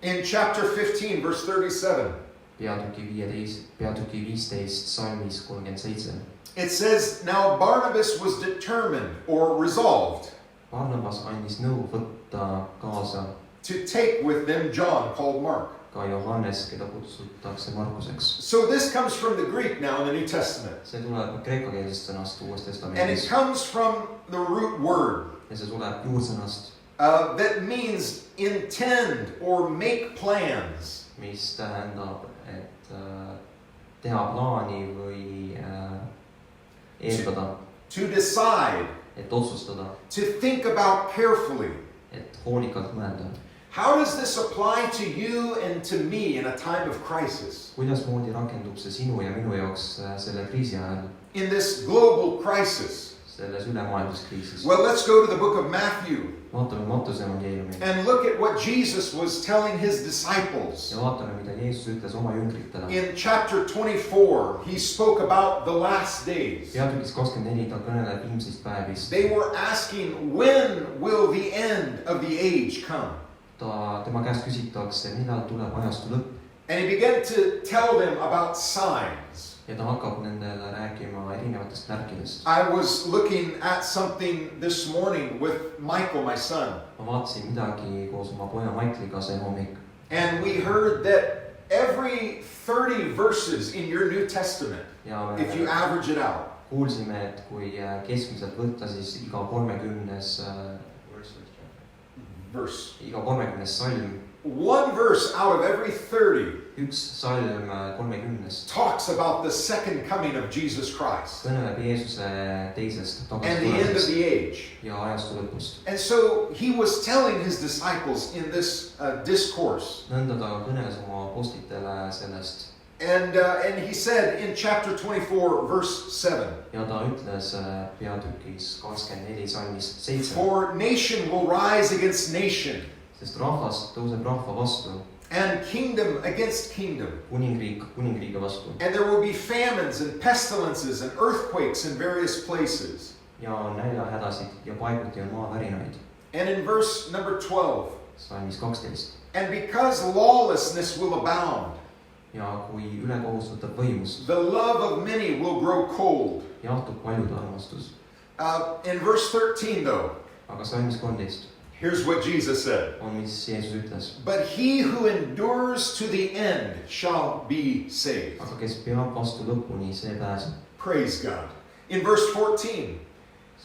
In chapter 15, verse 37, peatüki 15 salmis 37. it says, Now Barnabas was determined or resolved Barnabas andis nõu võtta kaasa to take with them John, called Mark. ka Johannes, keda kutsutakse Markuseks. So this comes from the Greek now in the New Testament. See tuleb kreekakeelsest sõnast Uues And it Testamendis comes from the root word ja see tuleb juursõnast, that means intend or make plans. mis tähendab, et teha plaani või eeldada, To decide, et otsustada, to think about carefully. et hoolikalt mõelda. How does this apply to you and to me in a time of crisis? Kuidasmoodi rakendub see sinu ja minu jaoks selle kriisi ajal, In this global crisis? selles ülemaailmses kriisis? Well, let's go to the book of Matthew Vaatame Mattuse evangeeliumi and look at what Jesus was telling his disciples. ja vaatame, mida Jeesus ütles oma jüngritele. In chapter 24, he spoke about the last days. Peatükis 24 ta kõneleb viimsist päevist. They were asking, when will the end of the age come? Tema käest küsitakse, millal tuleb ajastu lõpp, And he began to tell them about signs. ja ta hakkab nendele rääkima erinevatest märkidest. I was looking at something this morning with Michael, my son, Ma vaatasin midagi koos oma poja Maikliga see hommik and we heard that every 30 verses in your New Testament, ja if you me average it out, kuulsime, et kui keskmiselt võtta, siis iga 30 salm, one verse out of every 30 üks salm 30 talks about the second coming of Jesus Christ kõneleb Jeesuse teisest and the end of tagasitulemisest the age. ja ajastu lõpust. And so he was telling his disciples in this discourse. Nõnda ta kõneles oma apostlitele sellest And he said in chapter 24, verse 7, ja ta ütles peatükis 24 salmist 7, For nation will rise against nation, sest rahvas tõuseb rahva vastu, and kingdom against kingdom. kuningriik kuningriigi vastu And there will be famines and pestilences and earthquakes in various places. ja näljahädasid ja paiguti on maavärinaid. And in verse number 12, salmis 12. And because lawlessness will abound, ja kui ülekohus võtab võimust, the love of many will grow cold. jahtub paljude armastus. In verse 13, though, Aga salmis 13 here's what Jesus said. on, mis Jeesus ütles. But he who endures to the end shall be saved. Aga kes peab vastu lõpuni, see pääseb. Praise God. In verse 14,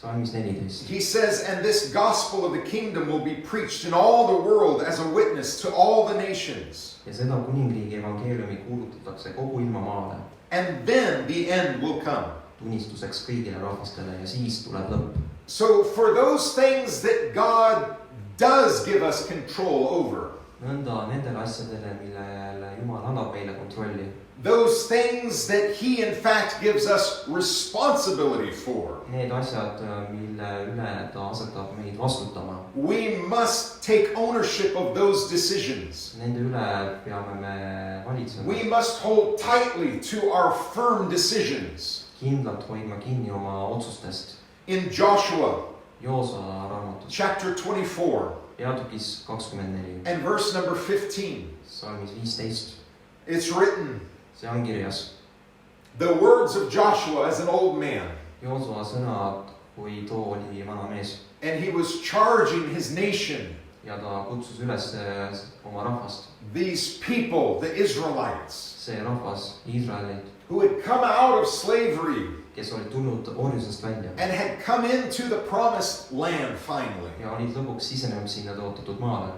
salmis 14 he says, And this gospel of the kingdom will be preached in all the world as a witness to all the nations. ja seda kuningriigi evangeeliumi kuulutatakse kogu ilmamaale And then the end will come. tunnistuseks kõigile rahvastele ja siis tuleb lõpp. So for those things that God does give us control over, Nõnda nendele asjadele, millele Jumal annab meile kontrolli, those things that he in fact gives us responsibility for, need asjad, mille üle ta asetab meid vastutama, we must take ownership of those decisions. nende üle peame me valitsema, We must hold tightly to our firm decisions. kindlalt hoidma kinni oma otsustest. In Joshua Joosa raamatus chapter 24 peatükis 24 and verse number 15, salmis 15 it's written, see on kirjas. the words of Joshua as an old man, Joosua sõnad, kui too oli vana mees and he was charging his nation, ja ta kutsus üles oma rahvast, these people, the Israelites, see rahvas, Iisraelid, who had come out of slavery kes olid tulnud orjusest välja and had come into the promised land finally. ja olid lõpuks sisenenud sinna tõotatud maale.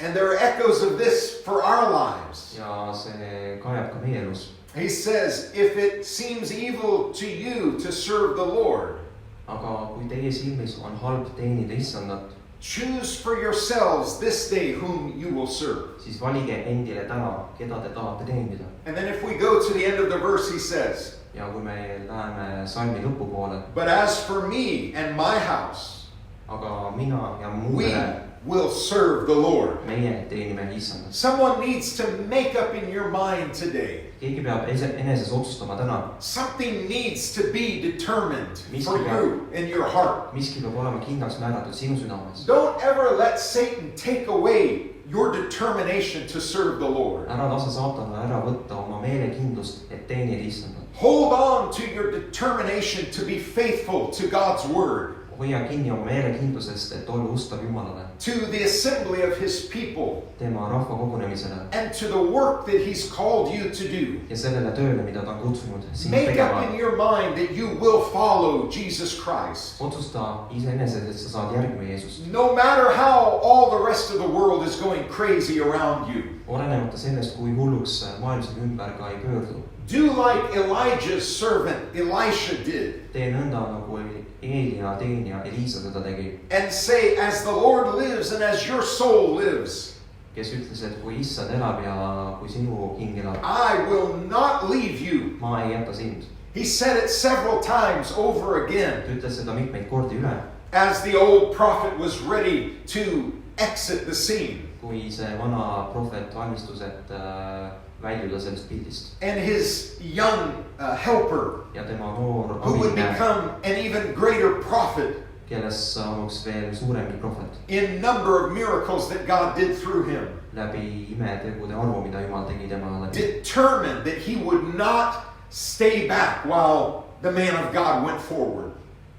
And there are echoes of this for our lives. ja see kajab ka meie elus. He says, if it seems evil to you to serve the Lord, aga kui teie silmis on halb teenida Issandat, choose for yourselves this day whom you will serve. siis valige endile täna, keda te tahate teenida. And then if we go to the end of the verse, he says, ja kui me läheme salmi lõpupoole, but as for me and my house, aga mina ja we mulle, will serve the Lord. meie teenime Issandat. Someone needs to make up in your mind today. keegi peab eneses otsustama täna. Something needs to be determined Miski for you in your heart. miski peab olema kindlaks määratud sinu südames. Don't ever let Satan take away your determination to serve the Lord. ära lase saatanale ära võtta oma meelekindlust, et teenida Issandat. Hold on to your determination to be faithful to God's word, hoia kinni oma meelekindlusest, et olla ustav Jumalale, to the assembly of his people, tema rahva kogunemisele and to the work that he's called you to do. ja sellele tööle, mida ta on kutsunud sind Make up in tegema. your mind that you will follow Jesus Christ. otsusta iseenesest, et sa saad järgima Jeesust. No matter how all the rest of the world is going crazy around you. olenemata sellest, kui hulluks maailm siin ümber ka ei pöördu. Do like Elijah's servant Elisha did. tee nõnda, nagu Eelia teenija Elisa seda tegi, And say, as the Lord lives and as your soul lives, kes ütles, et kui Issand elab ja kui sinu hing elab, I will not leave you. ma ei jäta sind. He said it several times over again ta ütles seda mitmeid kordi üle, as the old prophet was ready to exit the scene. kui see vana prohvet valmistus, et väljuda sellest pildist. And his young helper, ja tema noor who would abiline, become an even greater prophet kellest saanuks veel suuremgi prohvet in number of miracles that God did through him, läbi imetegude arvu, mida Jumal tegi tema läbi. determined that he would not stay back while the man of God went forward.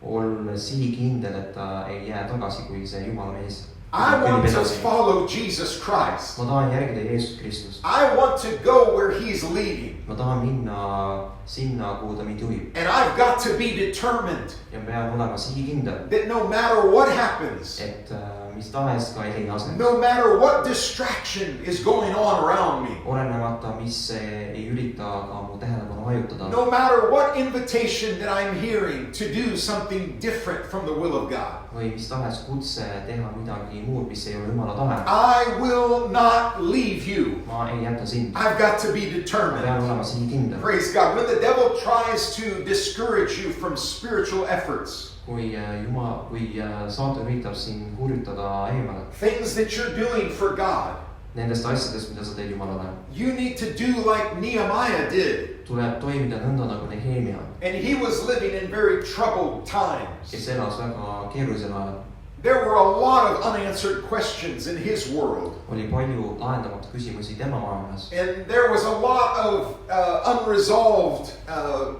olla sihikindel, et ta ei jää tagasi, kui see Jumala mees I kõnnib want to edasi. follow Jesus Christ. ma tahan järgida Jeesus Kristust. I want to go where he's leading. ma tahan minna sinna, kuhu ta mind juhib And I've got to be determined ja pean olema sihikindel, that no matter what happens, et mis tahes ka ei lase, no matter what distraction is going on around me, olenemata, mis ei ürita ka mu tähelepanu hajutada, no matter what invitation that I'm hearing to do something different from the will of God, või mis tahes kutse teha midagi muud, mis ei ole Jumala tahe, I will not leave you. ma ei jäta sind. I've got to be ma pean determined. olema sihikindel. Praise God. When the devil tries to discourage you from spiritual efforts, kui saatan üritab sind hurjutada eemale things that you're doing for God, nendest asjadest, mida sa teed Jumalale, you need to do like Nehemiah did. tuleb toimida nõnda nagu Nehemia, And he was living in very troubled times. kes elas väga keerulisel ajal. There were a lot of unanswered questions in his world. oli palju lahendamata küsimusi tema maailmas And there was a lot of unresolved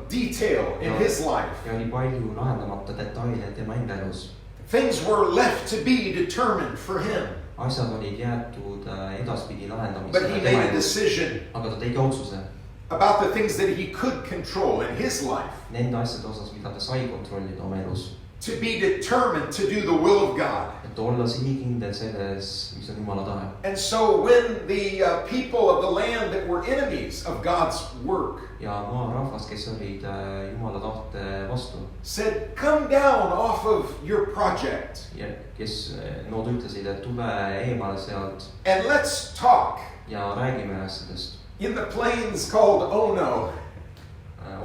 detail in his life. ja oli palju lahendamata detaile tema enda elus. Things were left to be determined for him. asjad olid jäetud edaspidi But lahendamisele he tema made a elus, decision aga ta tegi otsuse about the things that he could control in his life. nende asjade osas, mida ta sai kontrollida oma elus, To be determined to do the will of God. et olla sihikindel selles, mis on Jumala tahe. And so when the people of the land that were enemies of God's work ja maarahvas, kes olid Jumala tahte vastu said, come down off of your project ja kes nood ütlesid, et tule eemale sealt and let's talk. ja räägime asjadest In the plains called Ono.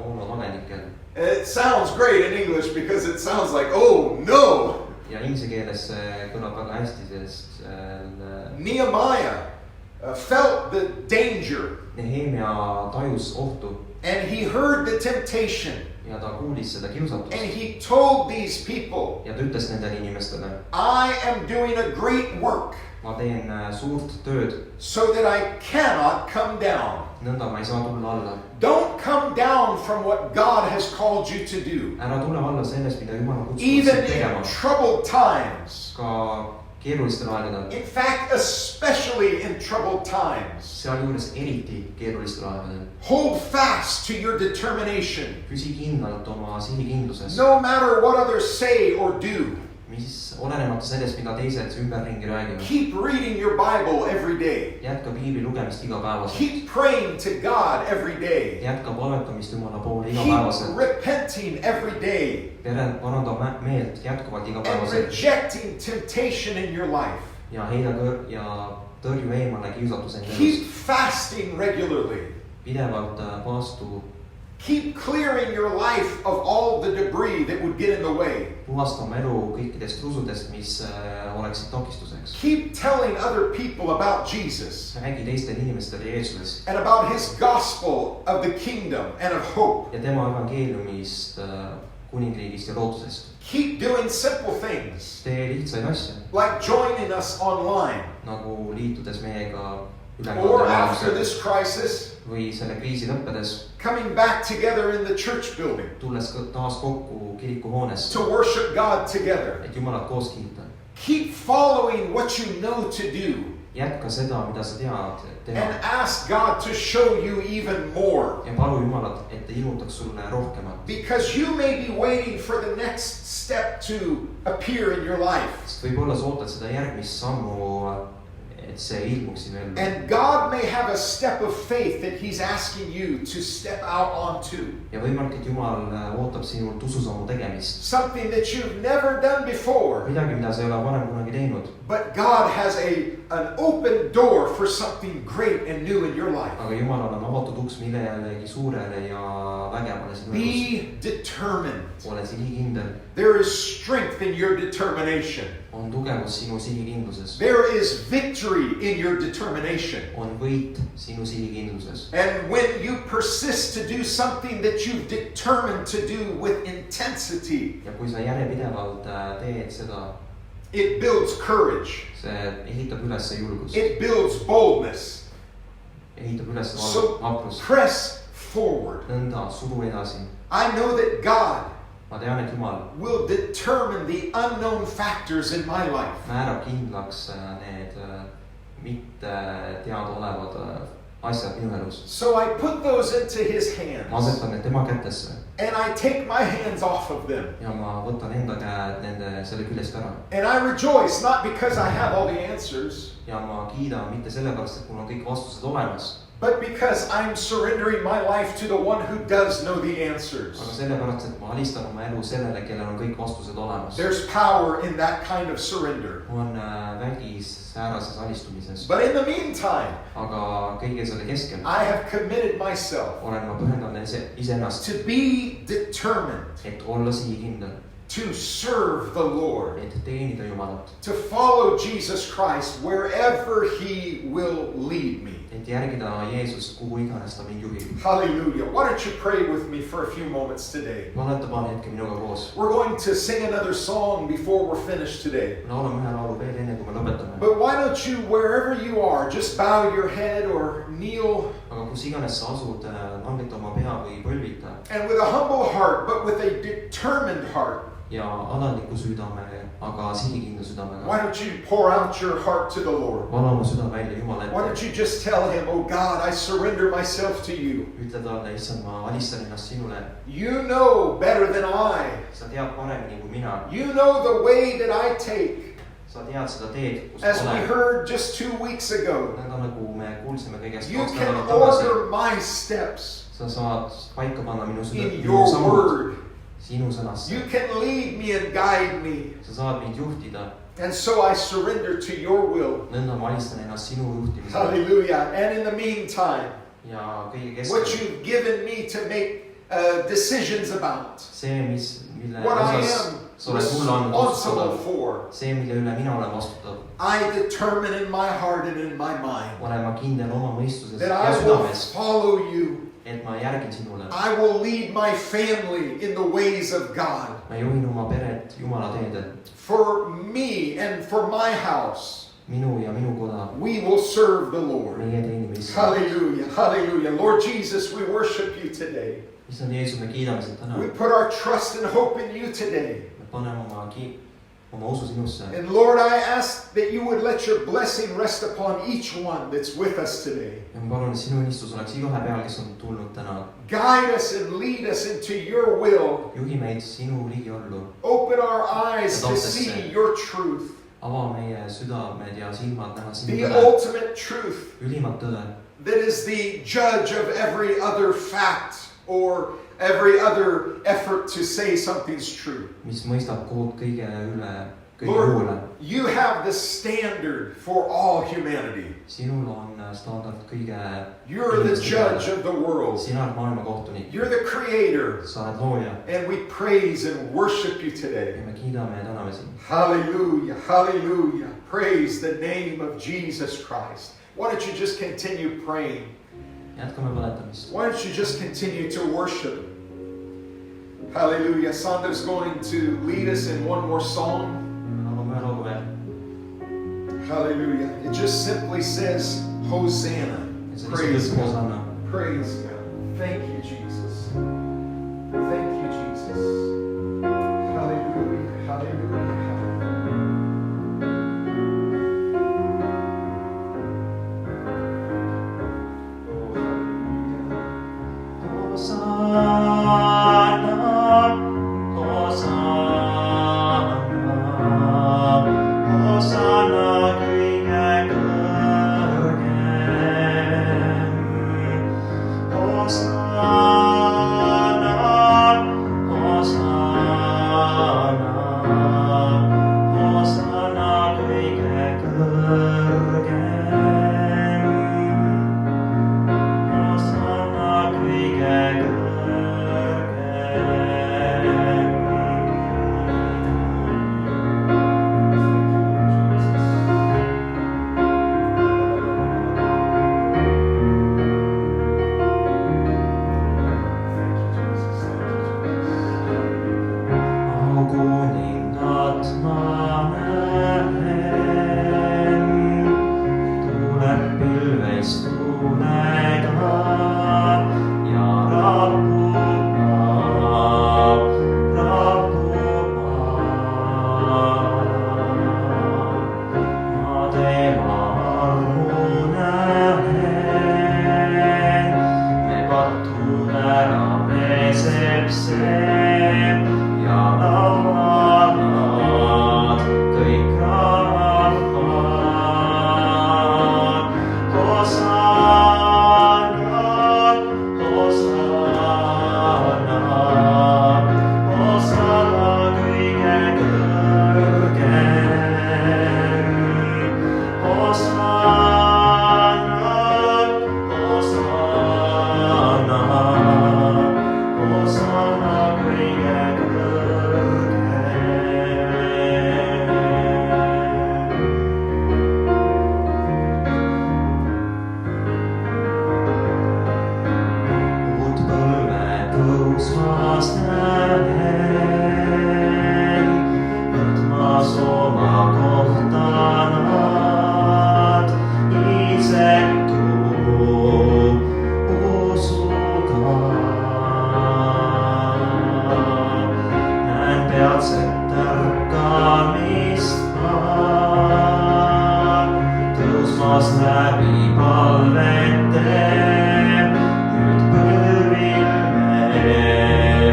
Ono magenikel. It sounds great in English because it sounds like, oh no. ja inglise keeles see kõlab väga hästi, sest Nehemiah felt the danger Nehemia tajus ohtu and he heard the temptation ja ta kuulis seda kiusatust and he told these people, ja ta ütles nendele inimestele, I am doing a great work ma teen suurt tööd, so that I cannot come down. nõnda ma ei saa tulla alla. Don't come down from what God has called you to do. ära tule alla sellest, mida Jumal on kutsunud Even sind in tegema, troubled times. ka keerulistel aegadel, In fact, especially in troubled times. sealjuures eriti keerulistel aegadel. Hold fast to your determination. püsi kindlalt oma sihikindluses, No matter what others say or do. mis olenemata sellest, mida teised ümberringi räägivad. Keep reading your Bible every day. Jätka piibli lugemist igapäevaselt. Keep praying to God every day. Jätka palvetamist Jumala poole Keep igapäevaselt. repenting every day. Paranda meelt jätkuvalt And igapäevaselt. rejecting temptation in your life. Ja heida ja tõrju eemale kiusatuse enda Keep elust. fasting regularly. Pidevalt paastu. Keep clearing your life of all the debris that would get in the way. Puhastama elu kõikidest rusudest, mis oleksid takistuseks. Keep telling other people about Jesus Räägi teistele inimestele Jeesusest and about his gospel of the kingdom and of hope. ja tema evangeeliumist, kuningriigist ja lootusest. Keep doing simple things Tee lihtsaid asju, like joining us online nagu liitudes meiega or after ülekande this crisis, või selle kriisi lõppedes, coming back together in the church building tulles taas kokku kirikuhoonesse, to worship God together. et Jumalat koos kiita. Keep following what you know to do Jätka seda, mida sa tead teha and ask God to show you even more. ja palu Jumalat, et ta ilmutaks sulle rohkemat. Because you may be waiting for the next step to appear in your life. Sest võib-olla sa ootad seda järgmist sammu, et see ilmuks sinu ellu. And God may have a step of faith that he's asking you to step out onto. Ja võimalik, et Jumal ootab sinult ususammu tegemist. Something that you've never done before. Midagi, mida sa ei ole varem kunagi teinud. But God has an open door for something great and new in your life. Aga Jumalal on avatud uks millelegi suurele ja vägevale sinu elus. Be determined. Ole sihikindel. There is strength in your determination. On tugevus sinu sihikindluses. There is victory in your determination. On võit sinu sihikindluses. And when you persist to do something that you've determined to do with intensity, Ja kui sa järjepidevalt teed seda, it builds courage. see ehitab üles julgust. It builds boldness. Ehitab üles So vaprust. press forward. Nõnda, sudu edasi. I know that God Ma tean, et Jumal will determine the unknown factors in my life. määrab kindlaks need mitte teadaolevad asjad minu elus. So I put those into his Ma hands. asetan need tema kätesse And I take my hands off of them. ja ma võtan enda käed selle küljest ära. And I rejoice not because I have all the answers, Ja ma kiidan mitte sellepärast, et mul on kõik vastused olemas, but because I'm surrendering my life to the one who does know the aga answers. sellepärast, et ma alistan oma elu sellele, kellel on kõik vastused olemas. There's power in that kind of surrender. On vägis säärases alistumises. But in the meantime, Aga kõige selle keskel I have committed myself olen ma pühendanud iseennast, to be determined et olla sihikindel, to serve the Lord, et teenida Jumalat, to follow Jesus Christ wherever he will lead me. et järgida Jeesust, kuhu iganes ta mind juhib. Hallelujah. Why don't you pray with me for a few moments today? Paleta paar hetke minuga koos. We're going to sing another song before we're finished today. Laulame ühe laulu veel enne, kui me lõpetame. But why don't you, wherever you are, just bow your head or kneel, Aga kus iganes sa asud, langeta oma pea või põlvita and with a humble heart, but with a determined heart, ja alandliku südame, aga sihikindla südamega. why don't you pour out your heart to the Lord? Vala oma süda välja Jumala Why don't ette. you just tell him, oh God, I surrender myself to you. Ütle talle, issand, ma alistan ennast sinule. You know better than I. Sa tead paremini kui mina. You know the way that I take. Sa tead seda teed, kus As ma we olen. heard just 2 weeks ago, Nõnda nagu me kuulsime kõigest you 2 can nädalat tagasi. order my steps Sa saad paika panna minu in your sammud word. sinu sõnasse. You can lead me and guide me. Sa saad mind juhtida. And so I surrender to your will. Nõnda ma alistan ennast sinu juhtimisele. Hallelujah. And in the meantime, Ja kõige what keskel you've given me to make decisions about, see, mille what I osas am sa oled mulle andnud responsible otsustada. for, See, mille üle mina olen vastutav. I determine in my heart and in my mind Olen ma kindel oma mõistuses that ja I will südames, follow you. et ma järgin sinule. I will lead my family in the ways of God. Ma juhin oma peret Jumala teedel. For me and for my house, Minu ja minu koda. we will serve the Lord. Meie teenime issand. Hallelujah, hallelujah. Lord Jesus, we worship you today. Issand Jeesus, me kiidame sind täna. We put our trust and hope in you today. Me paneme oma oma usu sinusse. And Lord, I ask that you would let your blessing rest upon each one that's with us today. Ja ma palun, et sinu õnnistus oleks igaühe peal, kes on tulnud täna. Guide us and lead us into your will. Juhi meid sinu riigiollu. Open our eyes to see your truth. Ava meie südamed ja silmad näha sinu The tõde. ultimate truth Ülimat tõde. that is the judge of every other fact or every other effort to say something's true. Mis mõistab kohut kõige üle, kõige Lord, juurde. you have the standard for all humanity. Sinul on standard kõige. You're the judge of the world. Sina oled maailma kohtunik. You're the creator. Sa oled looja. And we praise and worship you Ja today. me kiidame ja täname sind. Hallelujah, hallelujah. Praise the name of Jesus Christ. Why don't you just continue praying? Jätkame põletamist. Why don't you just continue to worship? Hallelujah. Sandra's going to lead us in one more song. Laulame ühe laulu veel. Hallelujah. It just simply says, Hosanna. Ja see Praise lihtsalt God. Hosanna. Praise God. Thank you, Jesus. Thank you, Jesus. Hallelujah. Hallelujah. Palvete, nüüd põlvil me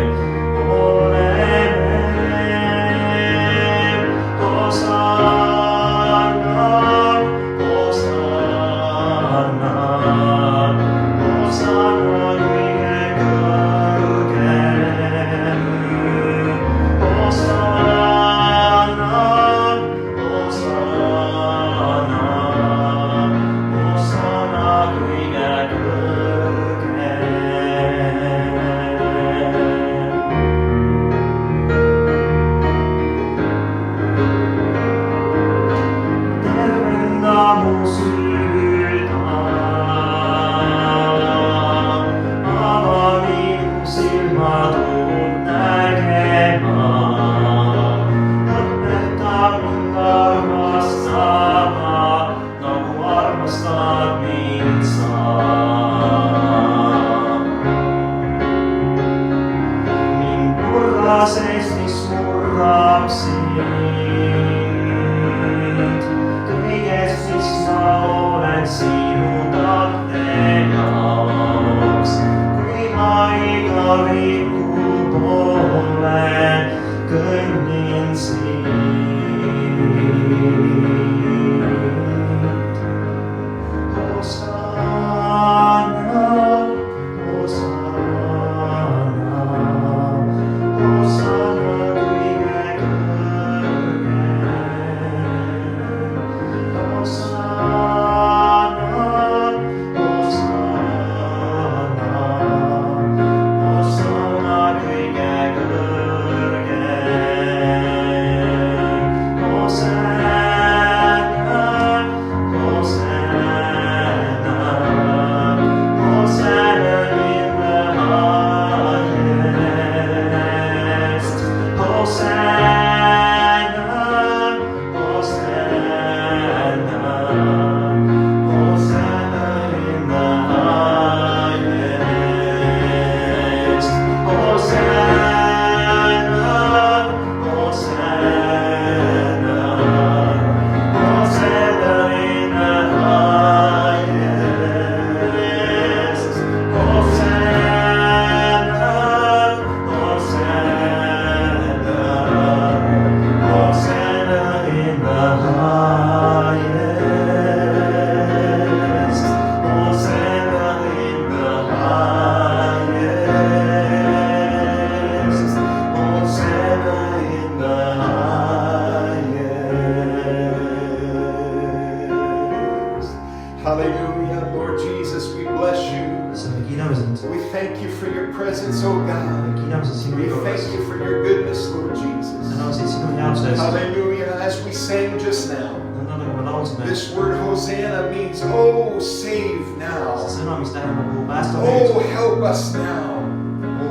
kiidame sind . We thank you for your presence, oh God. kiidame sind sinu We juures thank . you for your goodness, Lord Jesus. täname sind sinu headuse eest . Hallelujah. As we sang just now, nõnda nagu me laulsime . this word Hosanna means, oh, save now. sõna , mis tähendab nagu päästa nüüd . Oh, help us now.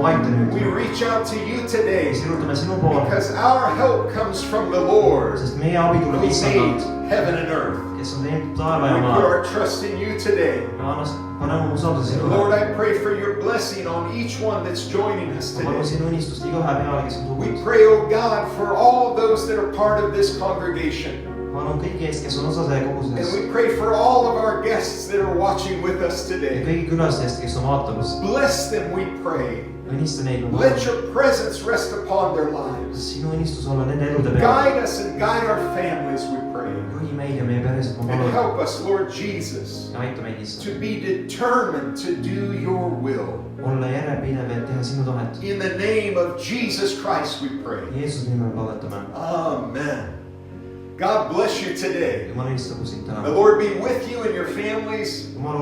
aita nüüd . We reach out to you today sirutame sinu poole , because our help comes from the Lord sest meie abi who tuleb made issandalt , heaven and earth. kes on teinud taeva ja We maa put . our trust in you today. paneme usalduse Lord, sinule . I pray for your blessing on each one that's joining us ma palun today. sinu õnnistust iga ühe peale , kes on We tulnud . pray, oh God, for all those that are part of this congregation. palun kõigi eest , kes on osa selle And koguses we pray for all of our guests that are watching with us ja today. kõigi külastajast , kes on vaatamas . Bless them, we pray. õnnista neid , ma Let palun . your presence rest upon their lives. sinu õnnistus olla nende elude peal . Guide us and guide our families, we pray. juhi meid ja meie peresid , ma And palun . help us, Lord Jesus, ja aita meid issand . to be determined to do your will. olla järjepidev , et teha sinu tahet . In the name of Jesus Christ, we pray. Jeesuse nimel palvetame . Amen. God bless you today. jumal õnnistagu sind The täna . Lord be with you and your families. jumal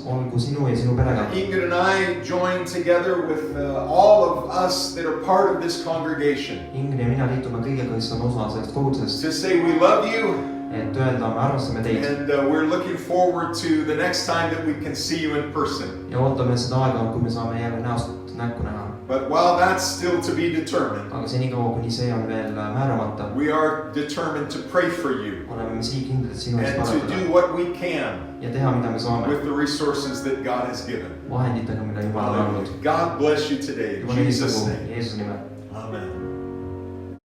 olgu sinu ja sinu perega . Ingrid and I join together with all of us that are part of this congregation Ingrid ja mina liitume kõigega , kes on osa sellest kogudusest , to say we love you, et öelda , me armastame teid and we're looking forward to the next time that we can see you in person. ja ootame seda aega , kui me saame jälle näost näkku näha . But while that's still to be determined, aga senikaua , kuni see on veel määramata , we are determined to pray for you oleme me sihikindlad , et sinu eest and to palvetada do what we can ja teha , mida me saame with the resources that God has given. vahenditega , mida Jumal on andnud . God bless you today. In Jumal Jesus' õnnistagu name. Jeesuse nimel . Amen.